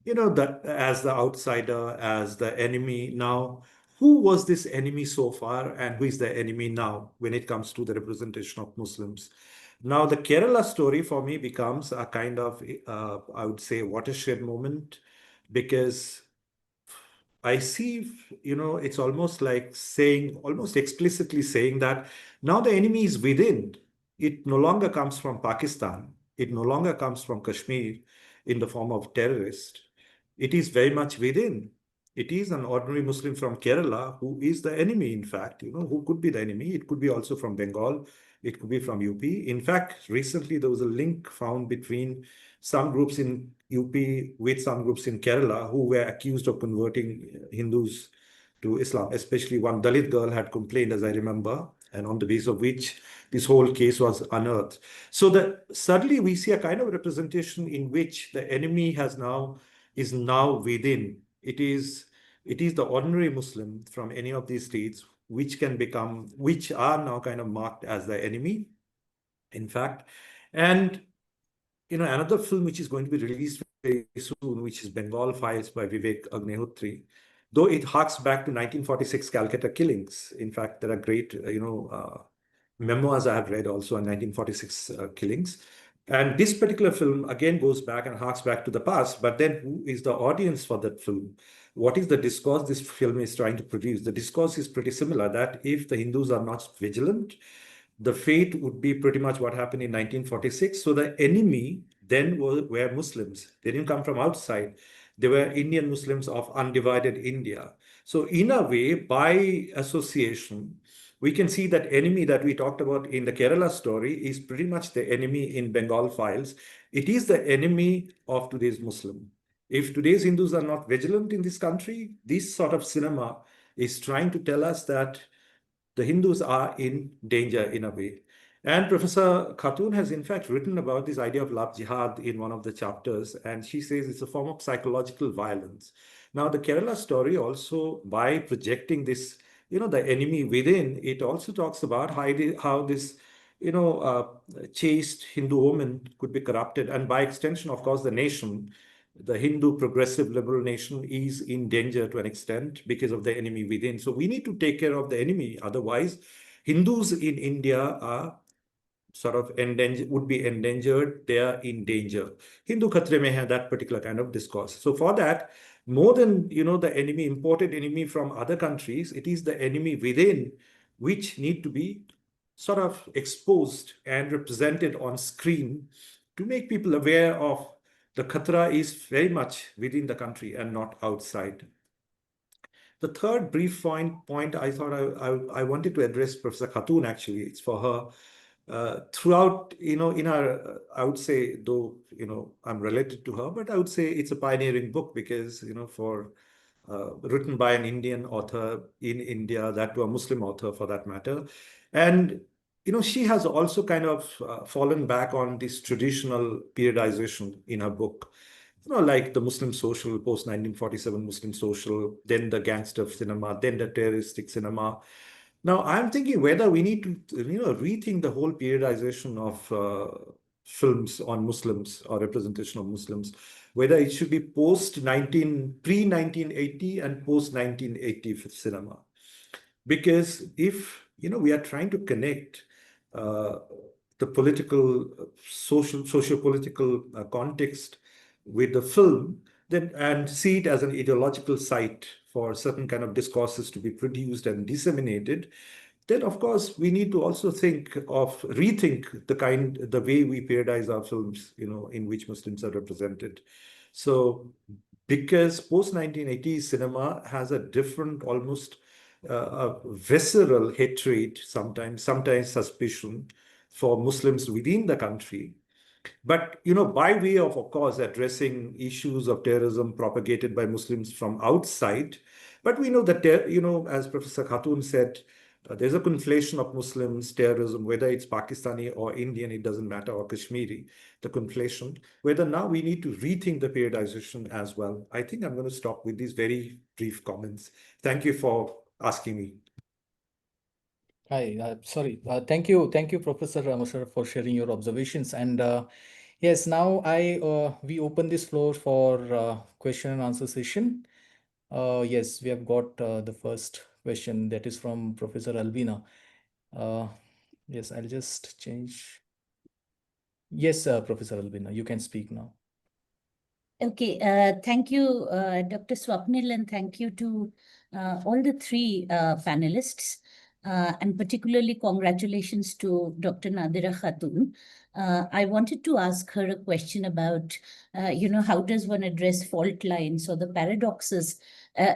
that as the outsider, as the enemy. Now, who was this enemy so far, and who is the enemy now when it comes to the representation of Muslims? Now, the Kerala story for me becomes a kind of, I would say, watershed moment, because I see, it's almost like saying, almost explicitly saying that now the enemy is within. It no longer comes from Pakistan. It no longer comes from Kashmir in the form of terrorist. It is very much within. It is an ordinary Muslim from Kerala who is the enemy, in fact, who could be the enemy. It could be also from Bengal. It could be from UP. In fact, recently there was a link found between some groups in UP with some groups in Kerala who were accused of converting Hindus to Islam. Especially one Dalit girl had complained, as I remember, and on the basis of which this whole case was unearthed. So that suddenly we see a kind of representation in which the enemy is now within. It is the ordinary Muslim from any of these states which are now kind of marked as the enemy, in fact. And another film which is going to be released very soon, which is Bengal Files by Vivek Agnihotri, though it harks back to 1946 Calcutta killings. In fact, there are great, memoirs I have read also on 1946 killings. And this particular film again goes back and harks back to the past. But then who is the audience for that film? What is the discourse this film is trying to produce? The discourse is pretty similar, that if the Hindus are not vigilant, the fate would be pretty much what happened in 1946. So the enemy then were Muslims. They didn't come from outside. They were Indian Muslims of undivided India. So in a way, by association, we can see that enemy that we talked about in the Kerala story is pretty much the enemy in Bengal Files. It is the enemy of today's Muslim. If today's Hindus are not vigilant in this country, this sort of cinema is trying to tell us that the Hindus are in danger in a way. And Professor Khatun has in fact written about this idea of love jihad in one of the chapters, and she says it's a form of psychological violence. Now, the Kerala story also, by projecting this, the enemy within, it also talks about how this, chaste Hindu woman could be corrupted, and by extension, of course, the nation, the Hindu progressive liberal nation, is in danger to an extent because of the enemy within. So we need to take care of the enemy. Otherwise, Hindus in India are sort of would be endangered. They are in danger. Hindu Khatre mein hai, that particular kind of discourse. So for that, more than the enemy, imported enemy from other countries, it is the enemy within which need to be sort of exposed and represented on screen to make people aware of the khatra is very much within the country and not outside. The third brief point I thought I wanted to address Professor Khatun, actually. It's for her. Throughout, in our, I would say, though, I'm related to her, but I would say it's a pioneering book because, written by an Indian author in India, that to a Muslim author for that matter. And she has also kind of fallen back on this traditional periodization in her book, like the Muslim social, post-1947 Muslim social, then the gangster cinema, then the terroristic cinema. Now, I'm thinking whether we need to, rethink the whole periodization of films on Muslims or representation of Muslims, whether it should be pre-1980 and post-1980 cinema. Because if, we are trying to connect the political, socio-political context with the film, then and see it as an ideological site for certain kind of discourses to be produced and disseminated, then of course we need to also rethink the way we periodize our films, in which Muslims are represented. So because post-1980s cinema has a different, almost a visceral hatred, sometimes suspicion for Muslims within the country. But, by way of course, addressing issues of terrorism propagated by Muslims from outside. But we know that, as Professor Khatun said, There's a conflation of Muslims, terrorism, whether it's Pakistani or Indian, it doesn't matter, or Kashmiri, the conflation, whether now we need to rethink the periodization as well. I think I'm going to stop with these very brief comments. Thank you for asking me. Hi, sorry. Thank you, Professor Mosarrap, for sharing your observations. And yes, now we open this floor for question and answer session. Yes, we have got the first question that is from Professor Albina. Yes, I'll just change. Yes, Professor Albina, you can speak now. Okay, thank you, Dr. Swapnil, and thank you to all the three panelists, and particularly congratulations to Dr. Nadira Khatun. I wanted to ask her a question about, how does one address fault lines or the paradoxes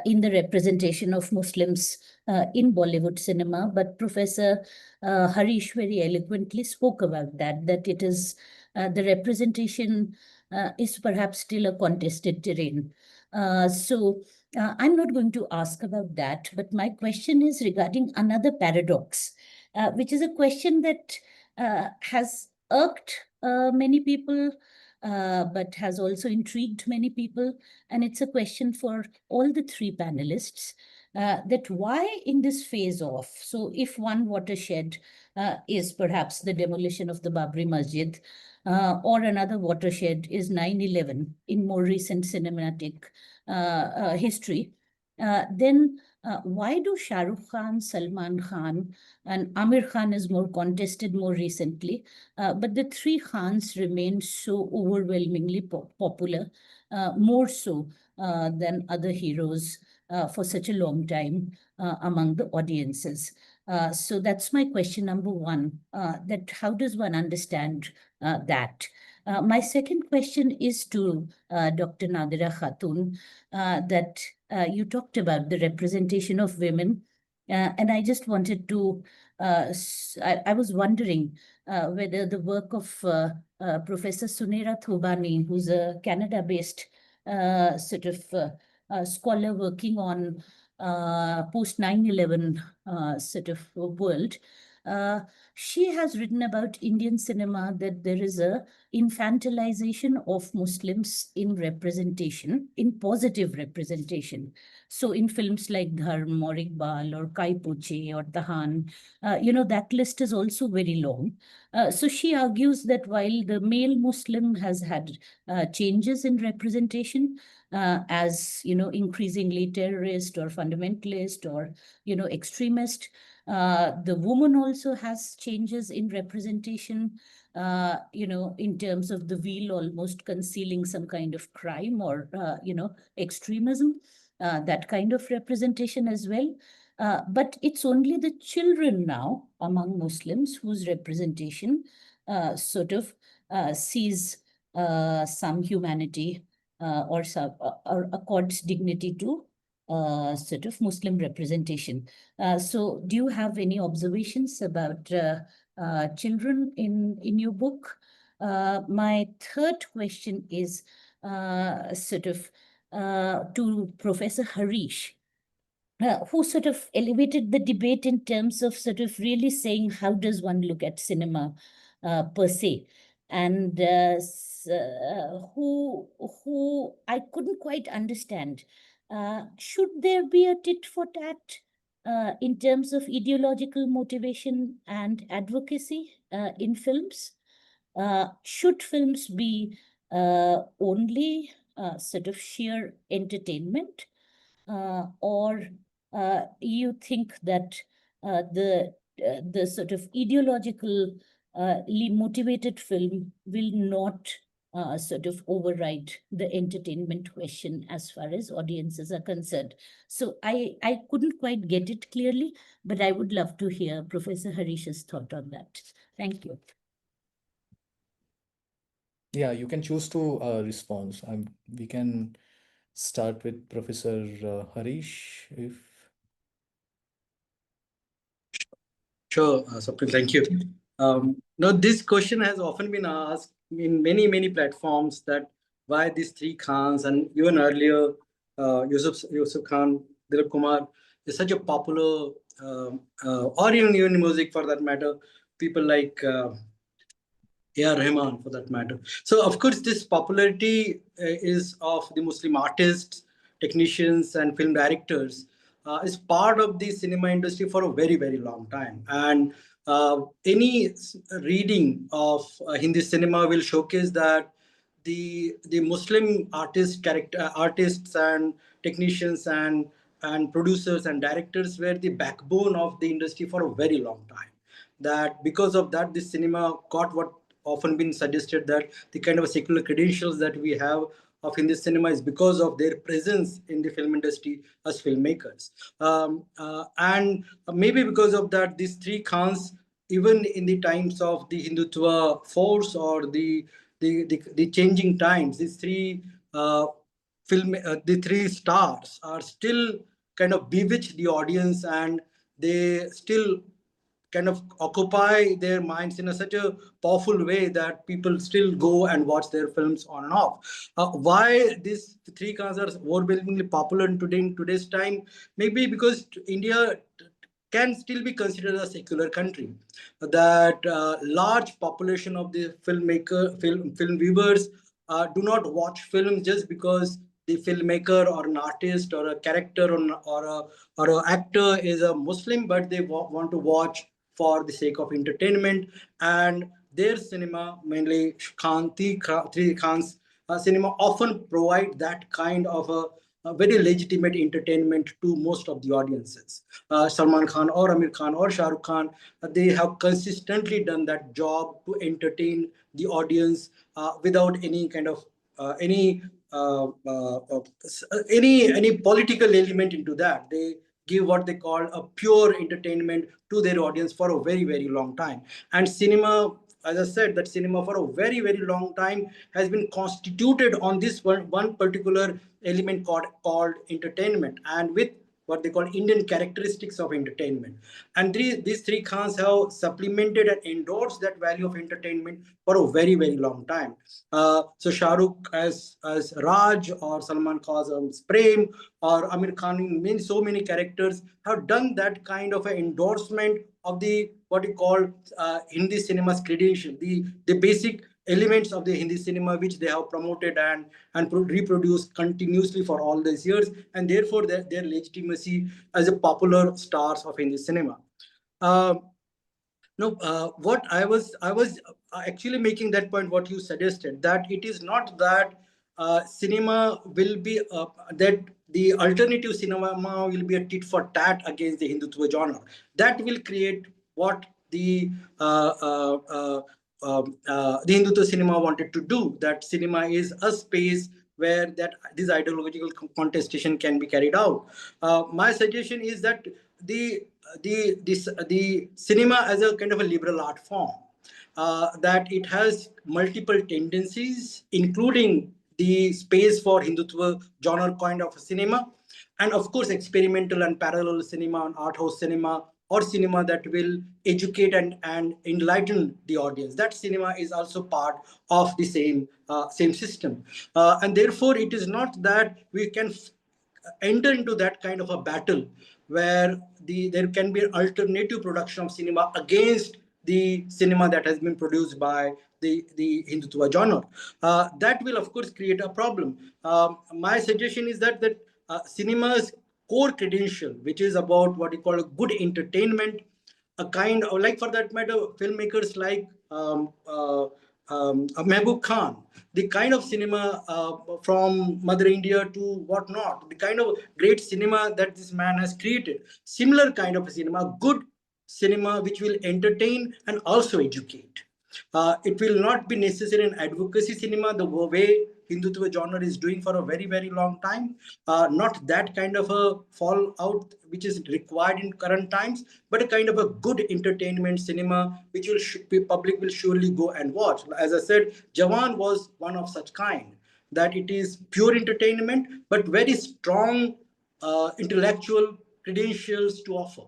in the representation of Muslims in Bollywood cinema? But Professor Harish very eloquently spoke about that it is the representation is perhaps still a contested terrain. So I'm not going to ask about that, but my question is regarding another paradox, which is a question that has irked many people, but has also intrigued many people. And it's a question for all the three panelists, that why in this phase off, so if one watershed is perhaps the demolition of the Babri Masjid, or another watershed is 9/11 in more recent cinematic history, then why do Shah Rukh Khan, Salman Khan, and Amir Khan is more contested more recently, but the three Khans remain so overwhelmingly popular, more so than other heroes for such a long time among the audiences? So that's my question number one, that how does one understand that? My second question is to Dr. Nadira Khatun, that you talked about the representation of women. And I just wanted to, I was wondering whether the work of Professor Sunera Thobani, who's a Canada-based sort of scholar working on post 9/11 sort of world, she has written about Indian cinema that there is a infantilization of Muslims in representation, in positive representation. So in films like Dharm or Iqbal or Kai Poche or Tahan, that list is also very long. So she argues that while the male Muslim has had changes in representation, as increasingly terrorist or fundamentalist or extremist, the woman also has changes in representation, in terms of the veil almost concealing some kind of crime or extremism, that kind of representation as well. But it's only the children now among Muslims whose representation sort of sees some humanity, or accords dignity to sort of Muslim representation. So do you have any observations about children in your book? My third question is sort of to Professor Harish, who sort of elevated the debate in terms of sort of really saying, how does one look at cinema per se? And who I couldn't quite understand. Should there be a tit for tat in terms of ideological motivation and advocacy in films? Should films be only sort of sheer entertainment? Or you think that the sort of ideological motivated film will not sort of override the entertainment question as far as audiences are concerned? So I couldn't quite get it clearly, but I would love to hear Professor Harish's thought on that. Thank you. Yeah, you can choose to respond. We can start with Professor Harish, if. Sure, Swapnil, thank you. Now, this question has often been asked in many, many platforms, that why these three Khans, and even earlier, Yusuf Khan, Dilip Kumar. is such a popular, or even music for that matter, people like A.R. Rahman for that matter. So of course, this popularity is of the Muslim artists, technicians, and film directors is part of the cinema industry for a very, very long time. And any reading of Hindi cinema will showcase that the Muslim artists and technicians and producers and directors were the backbone of the industry for a very long time. That because of that, this cinema got what often been suggested, that the kind of secular credentials that we have of Hindi cinema is because of their presence in the film industry as filmmakers. And maybe because of that, these three Khans, even in the times of the Hindutva force or the changing times, these three the three stars are still kind of bewitch the audience, and they still kind of occupy their minds in such a powerful way that people still go and watch their films on and off. Why these three cars are overwhelmingly popular in today's time? Maybe because India can still be considered a secular country. That large population of the film viewers do not watch film just because the filmmaker or an artist or a character or an actor is a Muslim, but they want to watch for the sake of entertainment. And their cinema, mainly three Khan's cinema, often provide that kind of a very legitimate entertainment to most of the audiences. Salman Khan or Amir Khan or Shah Rukh Khan, they have consistently done that job to entertain the audience without any kind of uh, uh, uh, any political element into that. They give what they call a pure entertainment to their audience for a very, very long time. And cinema, as I said, that cinema for a very, very long time has been constituted on this one particular element called entertainment, and with what they call Indian characteristics of entertainment. And these three Khans have supplemented and endorsed that value of entertainment for a very, very long time. So Shah Rukh as Raj, or Salman Khan as Prem, or Amir Khan in so many characters have done that kind of an endorsement of the what you call Hindi cinema's credential, the basic elements of the Hindi cinema which they have promoted and reproduced continuously for all these years, and therefore their legitimacy as a popular stars of Hindi cinema. Uh, no, what I was actually making that point. What you suggested, that it is not that cinema will be that the alternative cinema will be a tit for tat against the Hindutva genre. That will create what uh, uh, uh, the Hindutva cinema wanted to do. That cinema is a space where that this ideological contestation can be carried out. My suggestion is that the cinema as a kind of a liberal art form, that it has multiple tendencies, including the space for Hindutva genre kind of cinema, and of course experimental and parallel cinema and art house cinema, or cinema that will educate and enlighten the audience. That cinema is also part of the same system, and therefore it is not that we can enter into that kind of a battle where there can be an alternative production of cinema against the cinema that has been produced by the Hindutva genre. That will of course create a problem. My suggestion is that cinema's core credential, which is about what you call a good entertainment, a kind of, like for that matter, filmmakers like Mehboob Khan, the kind of cinema from Mother India to whatnot, the kind of great cinema that this man has created. Similar kind of cinema, good cinema which will entertain and also educate. It will not be necessary in advocacy cinema the way Hindutva genre is doing for a very, very long time. Not that kind of a fallout which is required in current times, but a kind of a good entertainment cinema which public will surely go and watch. As I said, Jawan was one of such kind, that it is pure entertainment but very strong intellectual credentials to offer.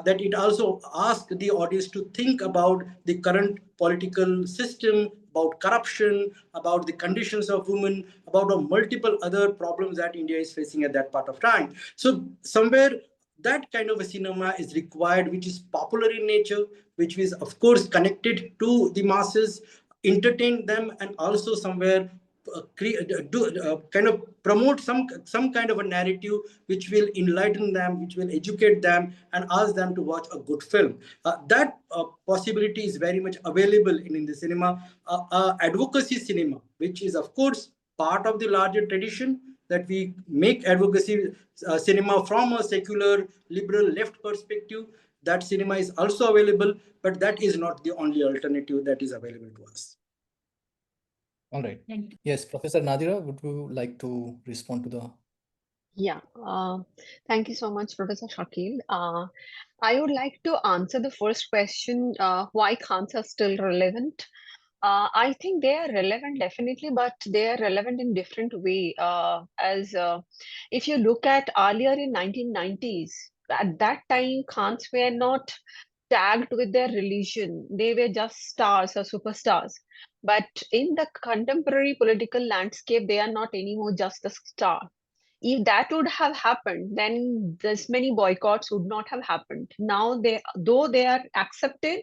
That it also asks the audience to think about the current political system, about corruption, about the conditions of women, about multiple other problems that India is facing at that part of time. So somewhere that kind of a cinema is required, which is popular in nature, which is of course connected to the masses, entertain them, and also somewhere kind of promote some kind of a narrative which will enlighten them, which will educate them, and ask them to watch a good film. That possibility is very much available in the cinema. Advocacy cinema, which is of course part of the larger tradition, that we make advocacy cinema from a secular, liberal, left perspective. That cinema is also available, but that is not the only alternative that is available to us. All right. Thank you. Yes, Professor Nadira, would you like to respond to the? Yeah, thank you so much, Professor Shakil. I would like to answer the first question, why khans are still relevant. I think they are relevant definitely, but they are relevant in different way. As if you look at earlier in 1990s, at that time khans were not tagged with their religion. They were just stars or superstars. But in the contemporary political landscape, they are not anymore just a star. If that would have happened, then this many boycotts would not have happened. Now though they are accepted,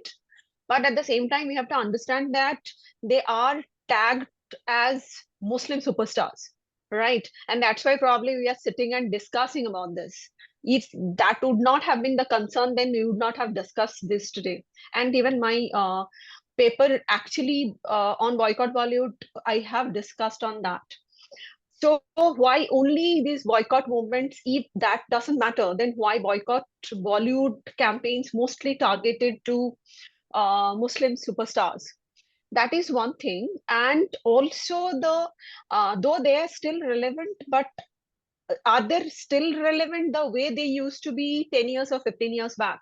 but at the same time we have to understand that they are tagged as Muslim superstars, right? And that's why probably we are sitting and discussing about this. If that would not have been the concern, then we would not have discussed this today. And even my paper actually on boycott Bollywood, I have discussed on that. So why only these boycott movements? If that doesn't matter, then why boycott Bollywood campaigns mostly targeted to Muslim superstars? That is one thing. And also though they are still relevant, but are they still relevant the way they used to be 10 years or 15 years back?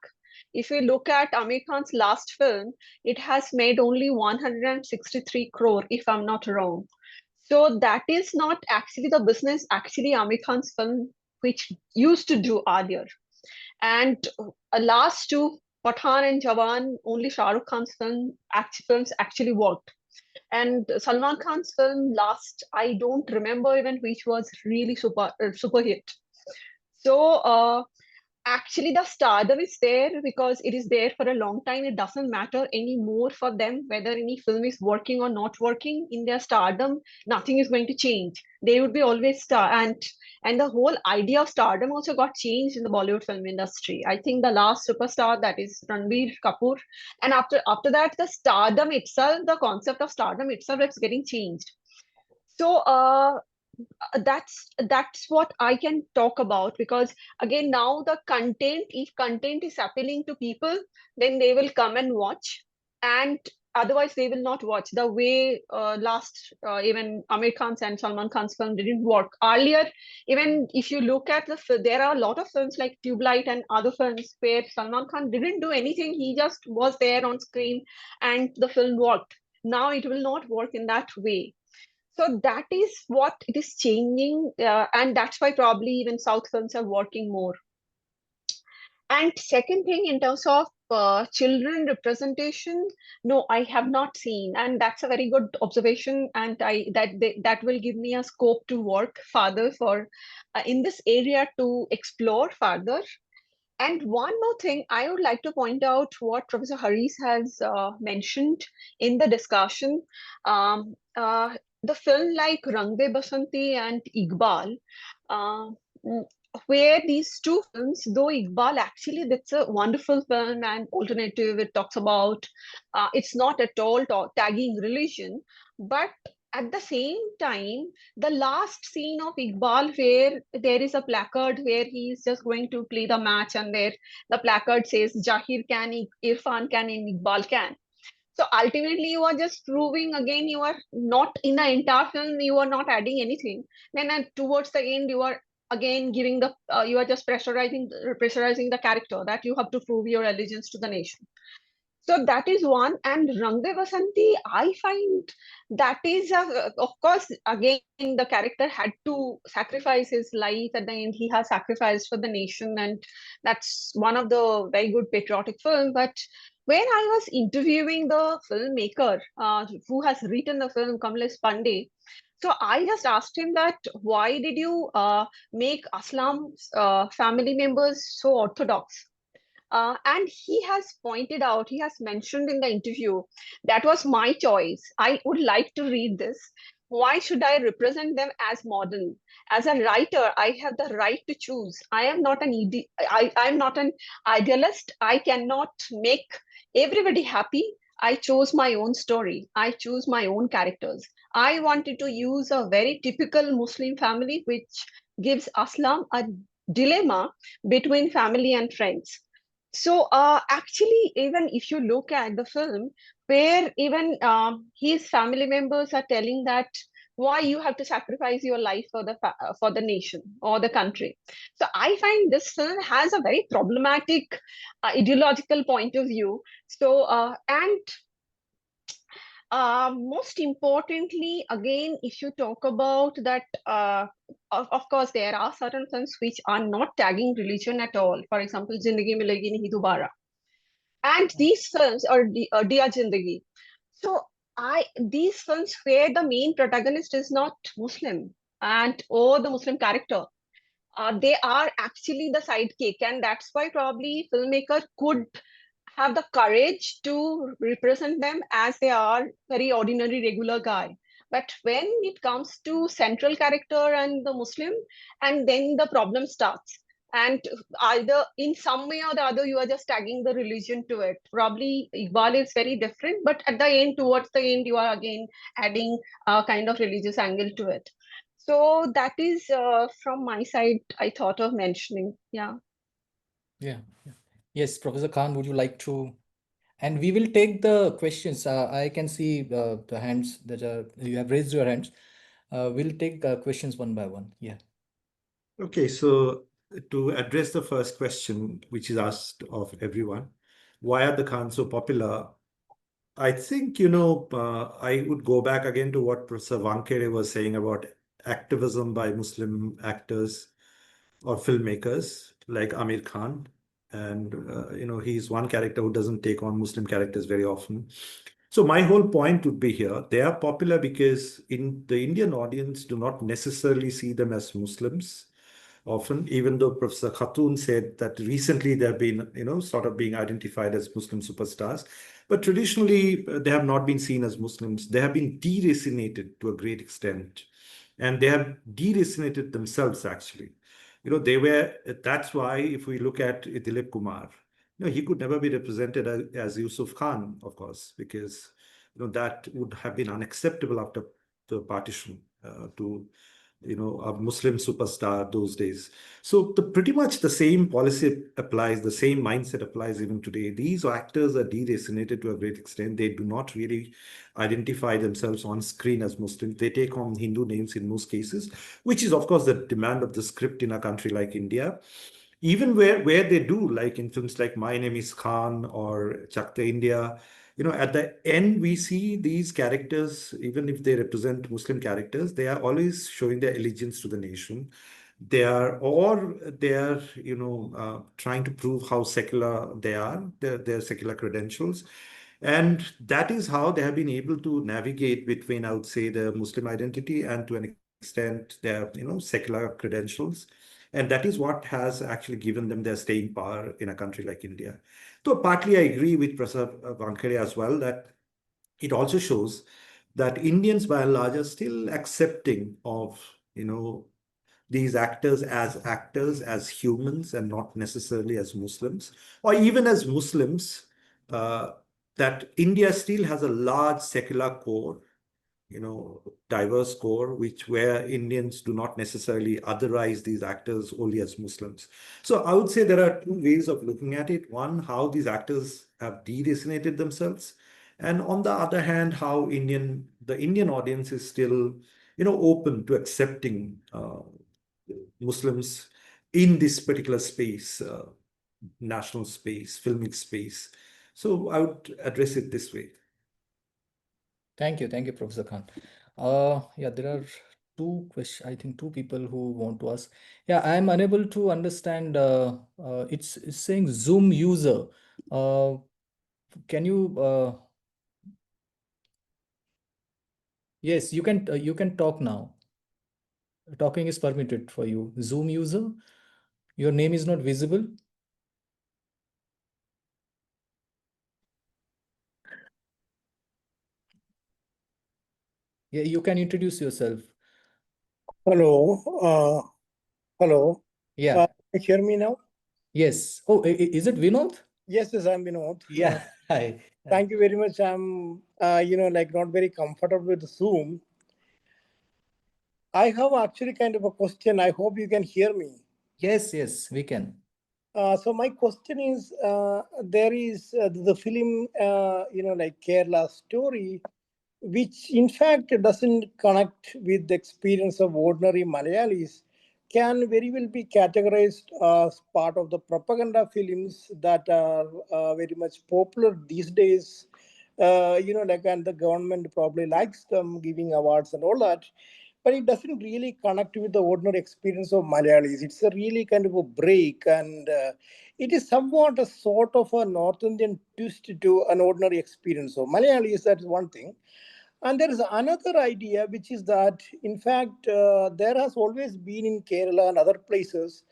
If you look at Amir Khan's last film, it has made only 163 crore, if I'm not wrong. So that is not actually the business actually Amir Khan's film which used to do earlier. And last two, Pathan and Jawan, only Shah Rukh Khan's films actually worked. And Salman Khan's film last, I don't remember even which was really super hit. So actually the stardom is there because it is there for a long time. It doesn't matter anymore for them whether any film is working or not working. In their stardom, nothing is going to change. They would be always star. And the whole idea of stardom also got changed in the Bollywood film industry. I think the last superstar, that is Ranbir Kapoor, and after that the stardom itself, the concept of stardom itself is getting changed. So that's what I can talk about, because again now the content, if content is appealing to people, then they will come and watch, and otherwise they will not watch. The way last even Amir Khan's and Salman Khan's film didn't work earlier. Even if you look at there are a lot of films like Tube Light and other films where Salman Khan didn't do anything, he just was there on screen and the film worked. Now it will not work in that way. So that is what it is changing, and that's why probably even South films are working more. And second thing, in terms of children representation, no, I have not seen, and that's a very good observation, and that will give me a scope to work further for in this area to explore further. And one more thing, I would like to point out what Professor Harish has mentioned in the discussion. Um, the film like Rang De Basanti and Iqbal, uh, mm, where these two films, though Iqbal actually, that's a wonderful film and alternative, it talks about, it's not at all tagging religion, but at the same time, the last scene of Iqbal where there is a placard where he is just going to play the match, and there the placard says Jahir can, Irfan can, and Iqbal can. So ultimately, you are just proving again you are not in the entire film, you are not adding anything. Then towards the end, you are again giving you are just pressurizing the character that you have to prove your allegiance to the nation. So that is one. And Rang De Basanti, I find that is, of course, again, the character had to sacrifice his life at the end. He has sacrificed for the nation, and that's one of the very good patriotic film. But when I was interviewing the filmmaker who has written the film, Kamlesh Pandey, So I just asked him that why did you make Aslam's family members so orthodox? And he has pointed out, he has mentioned in the interview, that was my choice. I would like to read this. Why should I represent them as modern? As a writer, I have the right to choose. I am not I am not an idealist. I cannot make everybody happy. I chose my own story. I choose my own characters. I wanted to use a very typical Muslim family, which gives Aslam a dilemma between family and friends. So actually, even if you look at the film, where even his family members are telling that why you have to sacrifice your life for for the nation or the country. So I find this film has a very problematic ideological point of view. So and most importantly, again, if you talk about that, of course, there are certain films which are not tagging religion at all. For example, Zindagi Milegi Nahi Dobara. And these films are Dia Zindagi. So these films where the main protagonist is not Muslim and or the Muslim character, they are actually the sidekick, and that's why probably filmmaker could have the courage to represent them as they are very ordinary regular guy. But when it comes to central character and the Muslim, and then the problem starts. And either in some way or the other, you are just tagging the religion to it. Probably Iqbal is very different, but at the end, towards the end, you are again adding a kind of religious angle to it. So that is from my side, I thought of mentioning. Yeah. Yeah. Yes, Professor Khan, would you like to? And we will take the questions. I can see the hands that are, you have raised your hands. We'll take questions one by one. Yeah. Okay, so to address the first question, which is asked of everyone, why are the Khans so popular? I think, I would go back again to what Professor Wankhede was saying about activism by Muslim actors or filmmakers like Amir Khan. And, he's one character who doesn't take on Muslim characters very often. So my whole point would be here, they are popular because in the Indian audience do not necessarily see them as Muslims often, even though Professor Khatun said that recently they've been, sort of being identified as Muslim superstars. But traditionally, they have not been seen as Muslims. They have been deracinated to a great extent. And they have deracinated themselves, actually. That's why if we look at Dilip Kumar, he could never be represented as Yusuf Khan, of course, because, that would have been unacceptable after the partition to a Muslim superstar those days. So pretty much the same policy applies, the same mindset applies even today. These actors are deracinated to a great extent. They do not really identify themselves on screen as Muslims. They take on Hindu names in most cases, which is, of course, the demand of the script in a country like India. Even where they do, like in films like My Name is Khan or Chakta India, at the end we see these characters, even if they represent Muslim characters, they are always showing their allegiance to the nation. They are trying to prove how secular they are, their secular credentials. And that is how they have been able to navigate between, I would say, the Muslim identity and to an extent their secular credentials. And that is what has actually given them their staying power in a country like India. So partly I agree with Professor Wankhede as well that it also shows that Indians by and large are still accepting of, these actors, as humans, and not necessarily as Muslims, or even as Muslims, uh, that India still has a large secular core, diverse core, where Indians do not necessarily otherize these actors only as Muslims. So I would say there are two ways of looking at it. One, how these actors have deracinated themselves, and on the other hand, how the Indian audience is still, open to accepting Muslims in this particular space, national space, filmic space. So I would address it this way. Thank you. Thank you, Professor Khan. Yeah, there are two questions, I think two people who want to ask. Yeah, I'm unable to understand. It's saying Zoom user. Can you Yes, you can talk now. Talking is permitted for you. Zoom user, your name is not visible. Yeah, you can introduce yourself. Hello. Hello. Yeah. Can you hear me now? Yes. Oh, is it Vinod? Yes, yes, I'm Vinod. Yeah. Hi. Thank you very much. I'm, like not very comfortable with Zoom. I have actually kind of a question. I hope you can hear me. Yes, yes, we can. So my question is, there is the film, like Kerala Story, which in fact doesn't connect with the experience of ordinary Malayalis, can very well be categorized as part of the propaganda films that are very much popular these days. And the government probably likes them, giving awards and all that. But it doesn't really connect with the ordinary experience of Malayalis. It's a really kind of a break, and it is somewhat a sort of a North Indian twist to an ordinary experience. So Malayalis, that's one thing. And there is another idea, which is that, in fact, there has always been in Kerala and other places,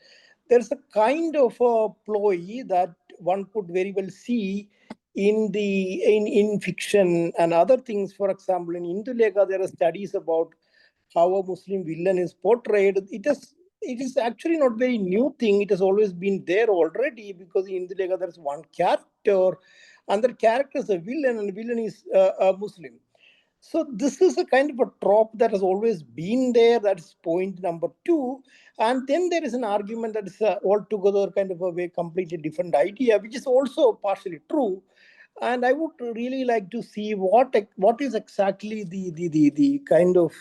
there's a kind of a ploy that one could very well see in fiction and other things. For example, in Indulekha, there are studies about how a Muslim villain is portrayed. It is actually not very new thing. It has always been there already, because in Indulekha there's one character, and that character is a villain, and the villain is a Muslim. So this is a kind of a trope that has always been there. That's point number two. And then there is an argument that is altogether kind of a way completely different idea, which is also partially true. And I would really like to see what is exactly the kind of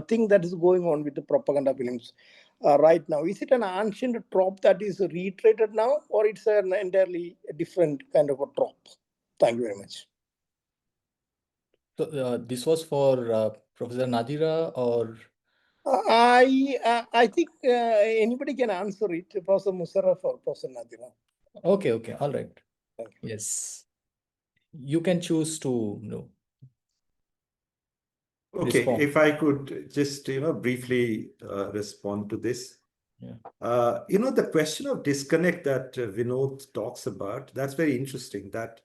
thing that is going on with the propaganda films right now. Is it an ancient trope that is reiterated now, or it's an entirely different kind of a trope? Thank you very much. So this was for Professor Nadira, or I think anybody can answer it, Professor Mosarrap or Professor Nadira. okay, okay, all right. Thank you. Yes, you can choose to Okay, respond. if I could just, briefly respond to this. Yeah. The question of disconnect that Vinod talks about, that's very interesting. That,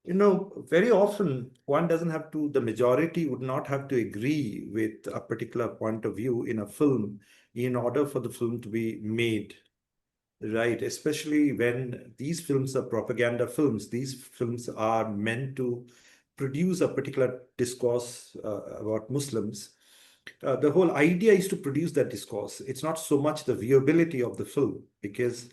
very often one doesn't have to, the majority would not have to agree with a particular point of view in a film in order for the film to be made. Right, especially when these films are propaganda films. These films are meant to produce a particular discourse about Muslims. The whole idea is to produce that discourse. It's not so much the viewability of the film, because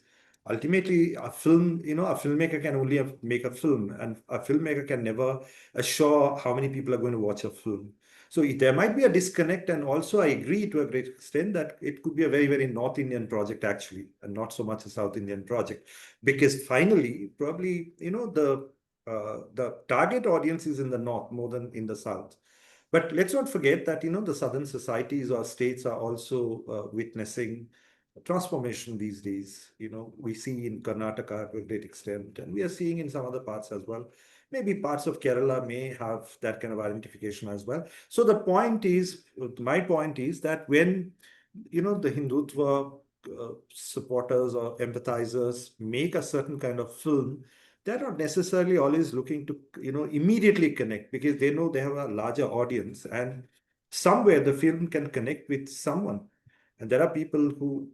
ultimately a film, a filmmaker can only make a film, and a filmmaker can never assure how many people are going to watch a film. So there might be a disconnect, and also I agree to a great extent that it could be a very, very North Indian project actually, and not so much a South Indian project, because finally, probably, the target audience is in the North more than in the South. But let's not forget that, the southern societies or states are also witnessing transformation these days. We see in Karnataka to a great extent, and we are seeing in some other parts as well. Maybe parts of Kerala may have that kind of identification as well. So my point is that when, the Hindutva supporters or empathizers make a certain kind of film, they're not necessarily always looking to, immediately connect, because they know they have a larger audience, and somewhere the film can connect with someone. And there are people who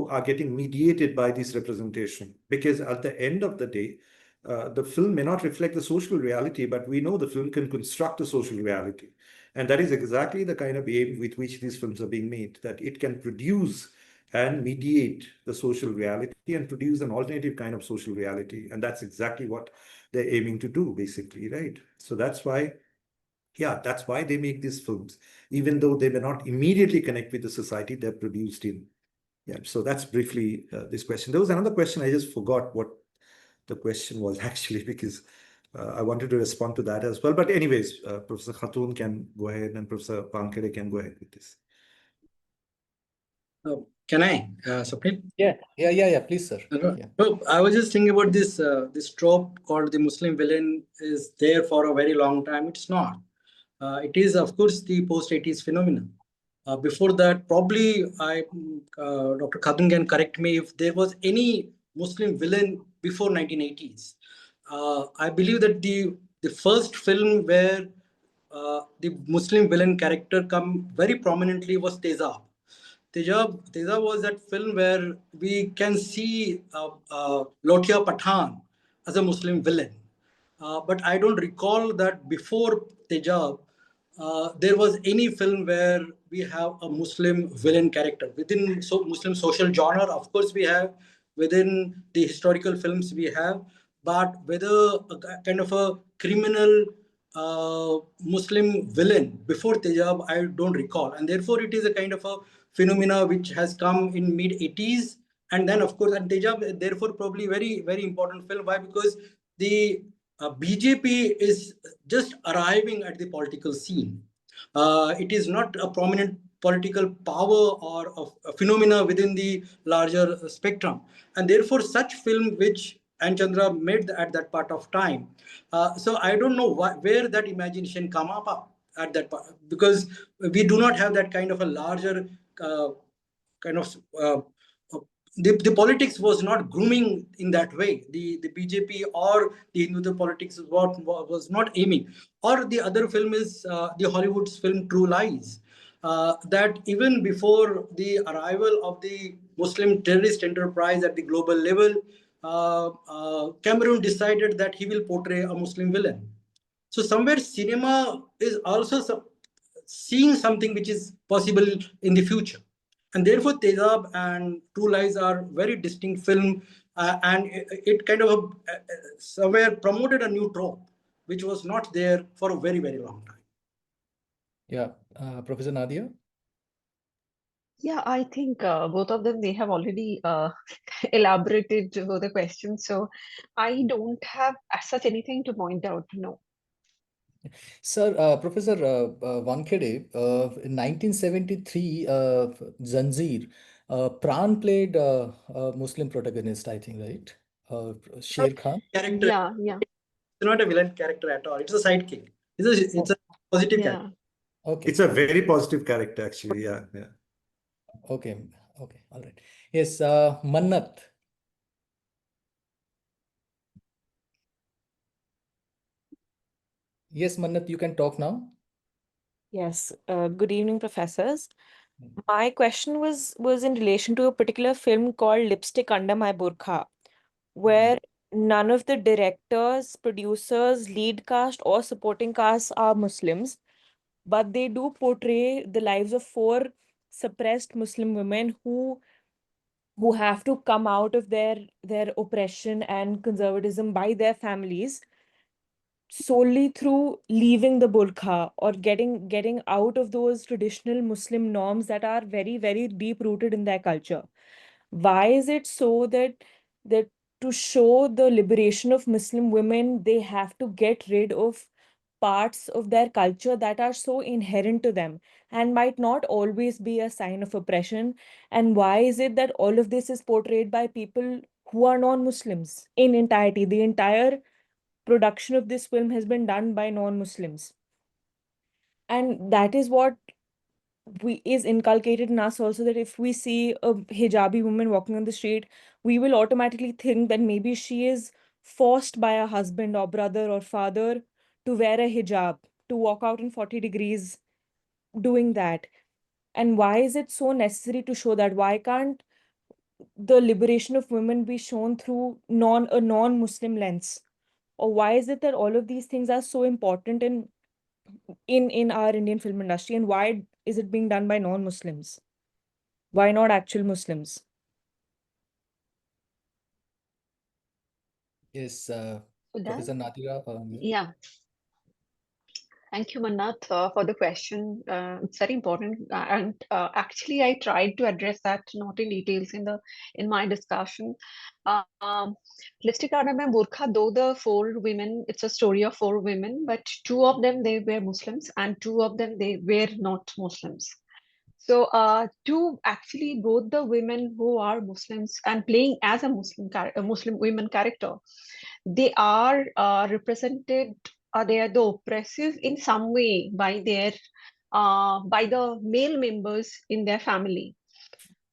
are getting mediated by this representation, because at the end of the day, the film may not reflect the social reality, but we know the film can construct a social reality. And that is exactly the kind of aim with which these films are being made, that it can produce and mediate the social reality and produce an alternative kind of social reality. And that's exactly what they're aiming to do, basically, right? So that's why they make these films, even though they may not immediately connect with the society they're produced in. Yeah, so that's briefly this question. There was another question, I just forgot what the question was actually, because I wanted to respond to that as well. But anyways, Professor Khatun can go ahead, and Professor Wankhede can go ahead with this. Can I, Swapnil? Yeah. Please, sir. Yeah. No, I was just thinking about this trope called the Muslim villain is there for a very long time. It's not. It is, of course, the post-80s phenomenon. Before that, probably Dr. Khatun can correct me if there was any Muslim villain before 1980s. I believe that the first film where the Muslim villain character come very prominently was Tezab. Tezab was that film where we can see Lotia Pathan as a Muslim villain. But I don't recall that before Tejab, there was any film where we have a Muslim villain character. Within Muslim social genre, of course, we have. Within the historical films, we have. But whether a kind of a criminal Muslim villain before Tejab, I don't recall. And therefore, it is a kind of a phenomena which has come in mid 80s. And then, of course, and Tejab, therefore, probably very, very important film. Why? Because the BJP is just arriving at the political scene. It is not a prominent political power or a phenomena within the larger spectrum. And therefore, such film which and Chandra made at that part of time. So I don't know where that imagination come up at that part, because we do not have that kind of a larger kind of the politics was not grooming in that way. The BJP or the Hindu politics was not aiming. Or the other film is the Hollywood's film True Lies. That even before the arrival of the Muslim terrorist enterprise at the global level, Cameron decided that he will portray a Muslim villain. So somewhere cinema is also seeing something which is possible in the future. And therefore, Tezab and True Lies are very distinct film, and it kind of somewhere promoted a new trope, which was not there for a very, very long time. Yeah, Professor Nadia? Yeah, I think both of them, they have already elaborated the question. So I don't have as such anything to point out. No. Sir, Professor Wankhede, in 1973, Zanjeer, Pran played a Muslim protagonist, I think, right? Sher Khan. Character, Yeah. it's not a villain character at all. It's a sidekick. It's a positive character. Yeah. Okay. It's a very positive character, actually. Yeah. Okay. All right. Yes, Mannat. Yes, Mannat, you can talk now. Yes, good evening, professors. My question was in relation to a particular film called Lipstick Under My Burqa, where none of the directors, producers, lead cast, or supporting cast are Muslims, but they do portray the lives of four suppressed Muslim women who have to come out of their oppression and conservatism by their families solely through leaving the burqa or getting out of those traditional Muslim norms that are very, very deep rooted in their culture. Why is it so that to show the liberation of Muslim women, they have to get rid of parts of their culture that are so inherent to them and might not always be a sign of oppression? And why is it that all of this is portrayed by people who are non-Muslims in entirety? The entire production of this film has been done by non-Muslims. And that is what is inculcated in us also, that if we see a hijabi woman walking on the street, we will automatically think that maybe she is forced by a husband or brother or father to wear a hijab, to walk out in 40 degrees doing that. And why is it so necessary to show that? Why can't the liberation of women be shown through a non-Muslim lens? Or why is it that all of these things are so important in our Indian film industry, and why is it being done by non-Muslims? Why not actual Muslims? Yes, So that, Professor Nadira. yeah. Thank you, Manat, for the question. It's very important, and actually, I tried to address that not in details in my discussion. Um, Lipstick Under My Burqa, though the four women, it's a story of four women, but two of them they were Muslims, and two of them they were not Muslims. So to actually both the women who are Muslims and playing as a Muslim women character, they are represented, they are the oppressive in some way by their by the male members in their family.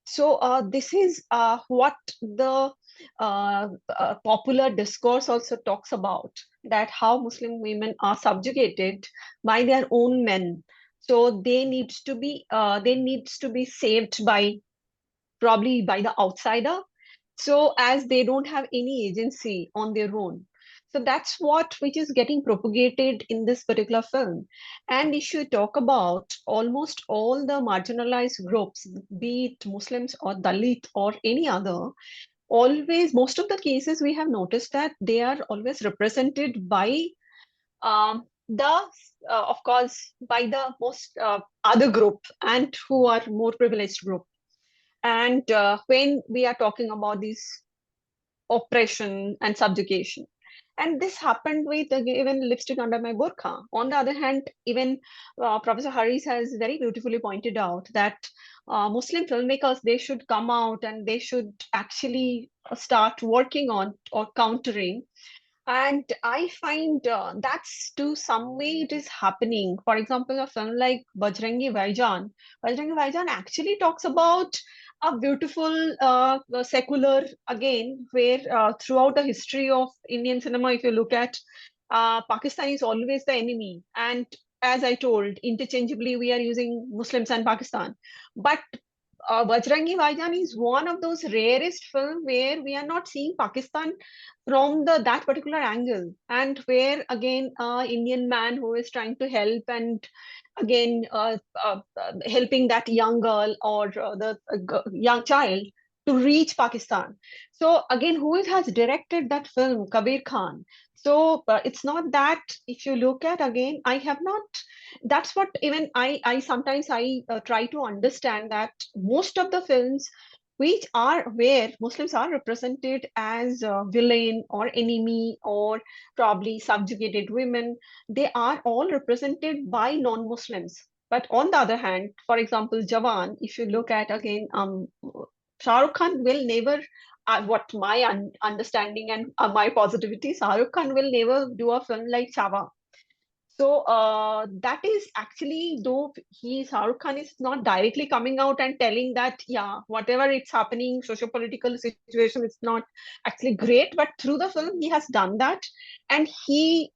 So this is what the popular discourse also talks about, that how Muslim women are subjugated by their own men. So they needs to be saved by probably by the outsider, so as they don't have any agency on their own. So that's what which is getting propagated in this particular film. And if you talk about almost all the marginalized groups, be it Muslims or Dalit or any other, always most of the cases we have noticed that they are always represented by the of course by the most other group and who are more privileged group. And when we are talking about this oppression and subjugation, and this happened with even Lipstick Under My Burqa. On the other hand, even Professor Harish has very beautifully pointed out that Muslim filmmakers, they should come out and they should actually start working on or countering. And I find that's to some way it is happening. For example, a film like Bajrangi Bhaijaan actually talks about a beautiful secular, again, where throughout the history of Indian cinema, if you look at, Pakistan is always the enemy. And as I told, interchangeably we are using Muslims and Pakistan. But Bajrangi Bhaijaan is one of those rarest films where we are not seeing Pakistan from the that particular angle, and where again Indian man who is trying to help, and again helping that young girl or the young child to reach Pakistan. So again, has directed that film? Kabir Khan. So it's not that, if you look at, again, I have not, that's what even I sometimes I try to understand that most of the films which are where Muslims are represented as villain or enemy or probably subjugated women, they are all represented by non-Muslims. But on the other hand, for example, Jawan, if you look at again, Shah Rukh Khan will never, what my understanding and my positivity, Shah Rukh Khan will never do a film like Chava. So that is actually, though Shah Rukh Khan is not directly coming out and telling that, yeah, whatever it's happening, socio-political situation is not actually great, but through the film, he has done that. And he,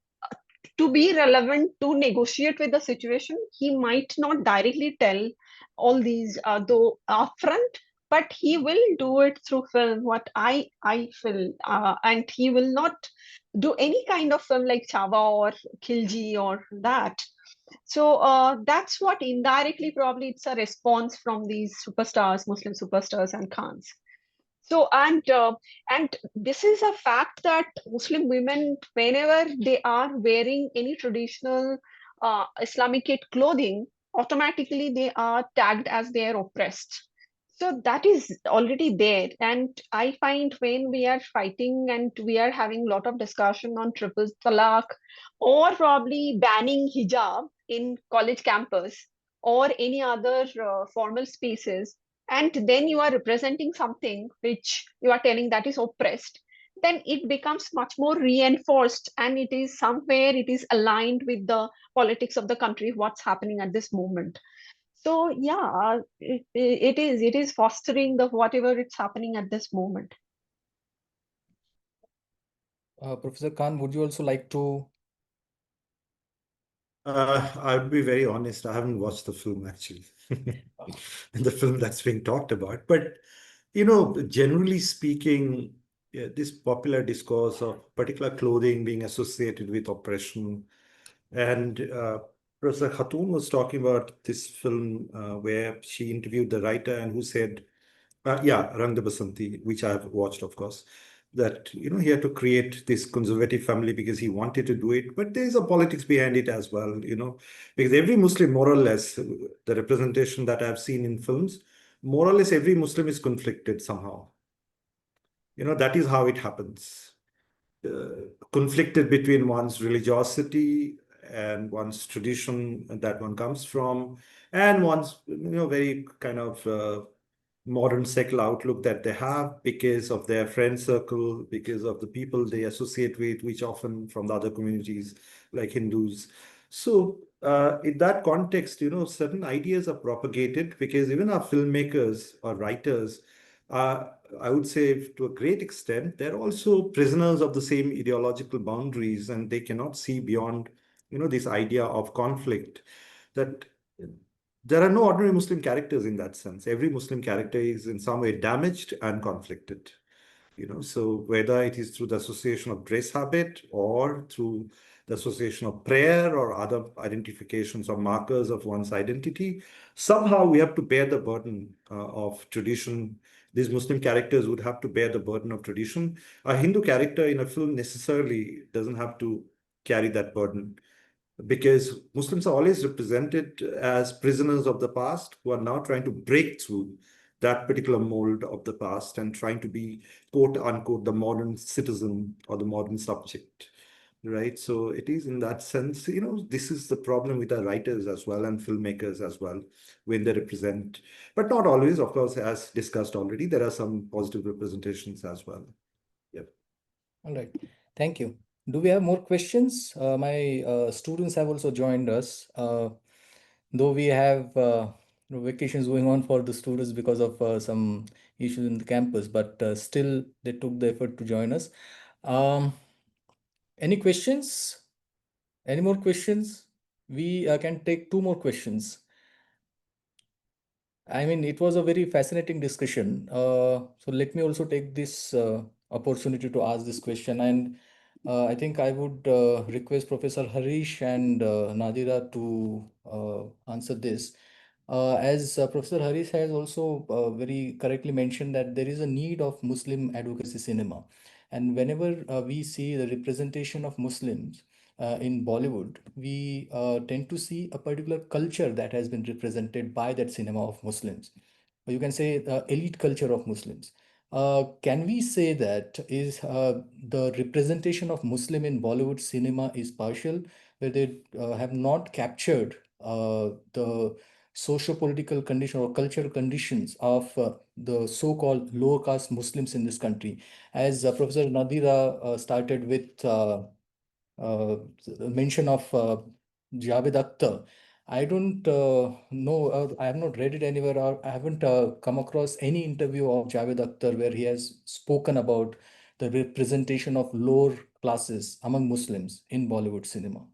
to be relevant, to negotiate with the situation, he might not directly tell all these, though upfront, but he will do it through film, what I feel. And he will not do any kind of film like Chava or Khilji or that. So that's what indirectly probably it's a response from these superstars, Muslim superstars and Khans. So and this is a fact that Muslim women, whenever they are wearing any traditional Islamic clothing, automatically they are tagged as they are oppressed. So that is already there. And I find when we are fighting and we are having a lot of discussion on triple talaq or probably banning hijab in college campus or any other formal spaces, and then you are representing something which you are telling that is oppressed, then it becomes much more reinforced, and it is somewhere it is aligned with the politics of the country, what's happening at this moment. So yeah, it is fostering the whatever it's happening at this moment. Professor Khan, would you also like to? I would be very honest, I haven't watched the film actually. The film that's being talked about. But, generally speaking, yeah, this popular discourse of particular clothing being associated with oppression. And Professor Khatun was talking about this film where she interviewed the writer and who said, yeah, Rang de Basanti, which I have watched, of course, that he had to create this conservative family because he wanted to do it, but there is a politics behind it as well, because every Muslim, more or less, the representation that I've seen in films, more or less every Muslim is conflicted somehow. That is how it happens. Conflicted between one's religiosity and one's tradition that one comes from, and one's very kind of modern secular outlook that they have because of their friend circle, because of the people they associate with, which often from the other communities like Hindus. So in that context, certain ideas are propagated because even our filmmakers or writers are, I would say, to a great extent, they're also prisoners of the same ideological boundaries, and they cannot see beyond, this idea of conflict. That there are no ordinary Muslim characters in that sense. Every Muslim character is in some way damaged and conflicted. So whether it is through the association of dress habit or through the association of prayer or other identifications or markers of one's identity, somehow we have to bear the burden of tradition. These Muslim characters would have to bear the burden of tradition. A Hindu character in a film necessarily doesn't have to carry that burden, because Muslims are always represented as prisoners of the past who are now trying to break through that particular mold of the past and trying to be, quote unquote, the modern citizen or the modern subject. Right. So it is in that sense, this is the problem with our writers as well and filmmakers as well when they represent, but not always, of course, as discussed already, there are some positive representations as well. Yep. All right. Thank you. Do we have more questions? My students have also joined us. Though we have vacations going on for the students because of some issues in the campus, but still they took the effort to join us. Any questions? Any more questions? We can take two more questions. I mean, it was a very fascinating discussion. So let me also take this opportunity to ask this question. And I think I would request Professor Harish and Nadira to answer this. As Professor Harish has also very correctly mentioned that there is a need of Muslim advocacy cinema. And whenever we see the representation of Muslims in Bollywood, we tend to see a particular culture that has been represented by that cinema of Muslims. Or you can say the elite culture of Muslims. Can we say that is the representation of Muslim in Bollywood cinema is partial, where they have not captured the socio-political condition or cultural conditions of the so-called lower caste Muslims in this country? As Professor Nadira started with mention of Javed Akhtar. I don't know, I have not read it anywhere, or I haven't come across any interview of Javed Akhtar where he has spoken about the representation of lower classes among Muslims in Bollywood cinema.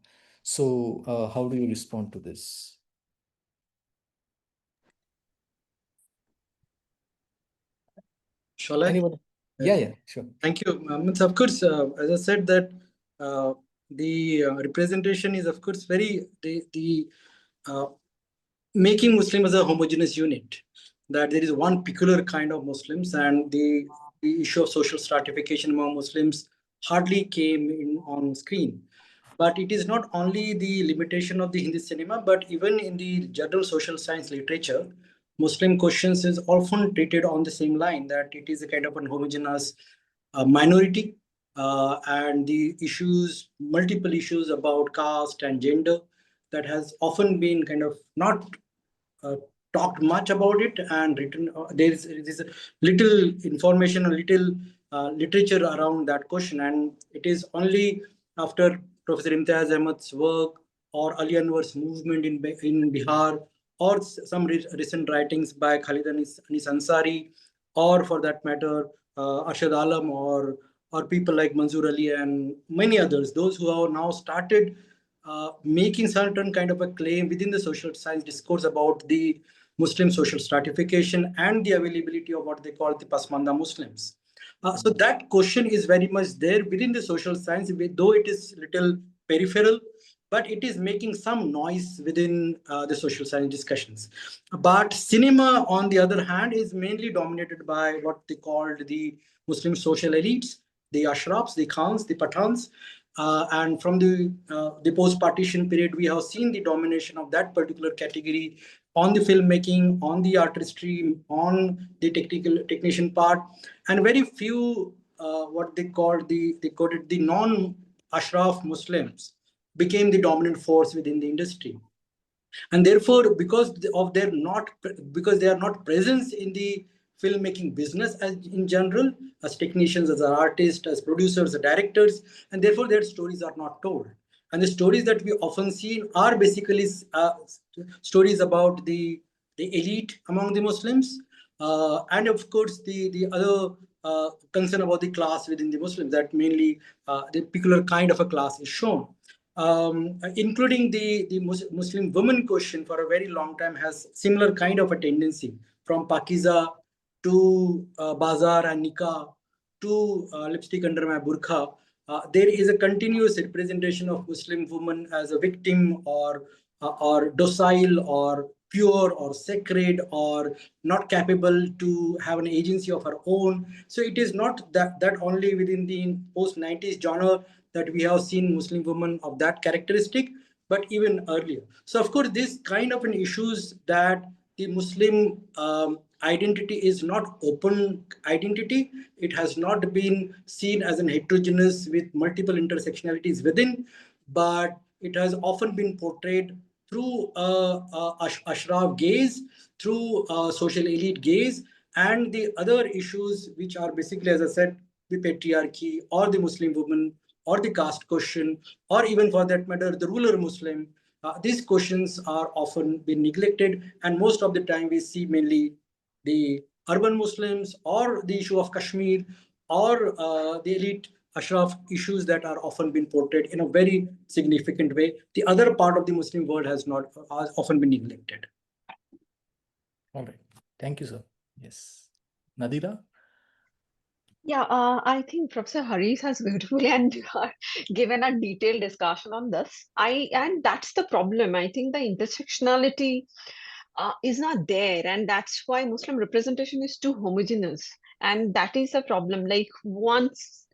So, how do you respond to this? Shall I? Anyone? Yeah, sure. Thank you. Of course, as I said that the representation is of course very the making Muslim as a homogeneous unit. That there is one peculiar kind of Muslims, and the issue of social stratification among Muslims hardly came in on screen. But it is not only the limitation of the Hindi cinema, but even in the general social science literature, Muslim questions is often treated on the same line, that it is a kind of an homogeneous minority, and the issues, multiple issues about caste and gender, that has often been kind of not uh, talked much about it and written. There is a little information, a little literature around that question, and it is only after Professor Imtiaz Ahmad's work or Ali Anwar's movement in Bihar, or some recent writings by Khalid Anis Ansari, or for that matter, Arshad Alam, or people like Manzoor Ali and many others, those who have now started making certain kind of a claim within the social science discourse about the Muslim social stratification and the availability of what they call the Pasmanda Muslims. So that question is very much there within the social science, though it is little peripheral, but it is making some noise within the social science discussions. But cinema, on the other hand, is mainly dominated by what they called the Muslim social elites, the Ashrafs, the Khans, the Pathans. And from the post-partition period, we have seen the domination of that particular category on the filmmaking, on the artistry, on the technician part, and very few what they called they called it the non-Ashraf Muslims, became the dominant force within the industry. And therefore, because they are not present in the filmmaking business as in general, as technicians, as artists, as producers, as directors, and therefore their stories are not told. And the stories that we often see are basically stories about the elite among the Muslims, and of course the other concern about the class within the Muslims, that mainly the peculiar kind of a class is shown. Including the Muslim woman question for a very long time has similar kind of a tendency, from Pakiza to Bazaar and Nikah to Lipstick Under My Burqa. There is a continuous representation of Muslim woman as a victim, or docile, or pure, or sacred, or not capable to have an agency of her own. So it is not that only within the post 90s genre that we have seen Muslim women of that characteristic, but even earlier. So of course, this kind of an issues that the Muslim identity is not open identity. It has not been seen as an heterogeneous with multiple intersectionalities within, but it has often been portrayed through Ashraf gaze, through social elite gaze, and the other issues which are basically, as I said, the patriarchy, or the Muslim woman, or the caste question, or even for that matter, the ruler Muslim. These questions are often been neglected, and most of the time we see mainly the urban Muslims, or the issue of Kashmir, or the elite Ashraf issues that are often been portrayed in a very significant way. The other part of the Muslim world has not often been neglected. All right. Thank you, sir. Yes. Nadira? Yeah, I think Professor Harish has beautifully and given a detailed discussion on this. And that's the problem. I think the intersectionality is not there, and that's why Muslim representation is too homogeneous, and that is a problem. Like once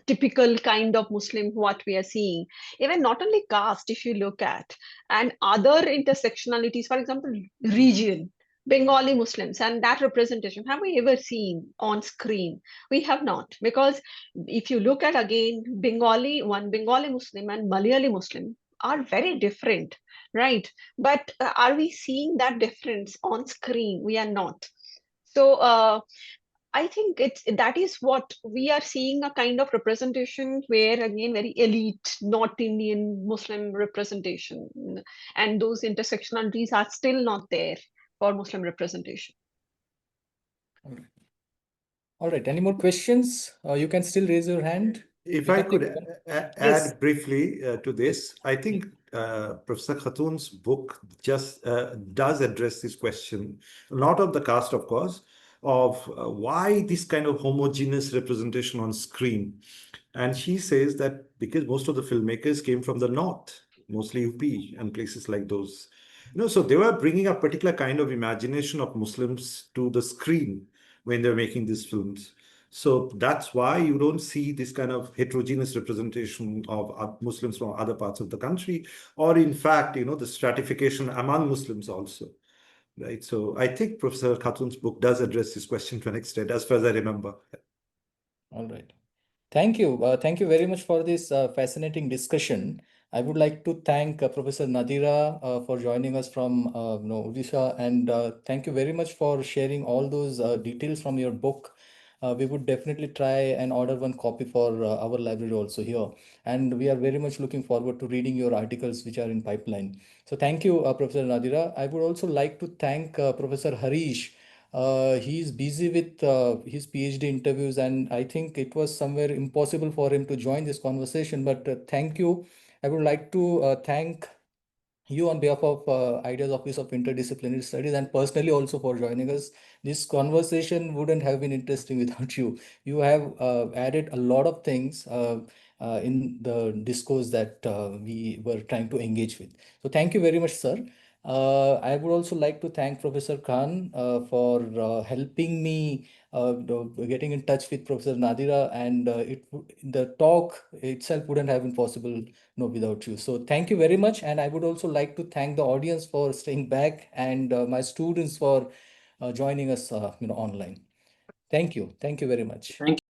typical kind of Muslim what we are seeing, even not only caste, if you look at, and other intersectionalities, for example, region. Bengali Muslims and that representation, have we ever seen on screen? We have not, because if you look at again one Bengali Muslim and Malayali Muslim are very different, right? But are we seeing that difference on screen? We are not. So I think that is what we are seeing, a kind of representation where again very elite, not Indian Muslim representation, and those intersectionalities are still not there for Muslim representation. All right. Any more questions? You can still raise your hand. If We I can could take one. add Yes. briefly to this, I think Professor Khatun's book just does address this question, not of the cast, of course, of why this kind of homogeneous representation on screen. And she says that because most of the filmmakers came from the north, mostly UP and places like those. So they were bringing a particular kind of imagination of Muslims to the screen when they're making these films. So that's why you don't see this kind of heterogeneous representation of Muslims from other parts of the country, or in fact, the stratification among Muslims also, right? So I think Professor Khatun's book does address this question to an extent, as far as I remember. All right. Thank you. Thank you very much for this fascinating discussion. I would like to thank Professor Nadira for joining us from Odisha, and thank you very much for sharing all those details from your book. We would definitely try and order one copy for our library also here, and we are very much looking forward to reading your articles which are in pipeline. So thank you, Professor Nadira. I would also like to thank Professor Harish. He's busy with his PhD interviews, and I think it was somewhere impossible for him to join this conversation. But thank you. I would like to thank you on behalf of Ideas Office of Interdisciplinary Studies, and personally also for joining us. This conversation wouldn't have been interesting without you. You have added a lot of things in the discourse that we were trying to engage with. So thank you very much, sir. I would also like to thank Professor Khan for helping me getting in touch with Professor Nadira, and the talk itself wouldn't have been possible without you. So thank you very much. And I would also like to thank the audience for staying back, and my students for joining us online. Thank you. Thank you very much. Thank you.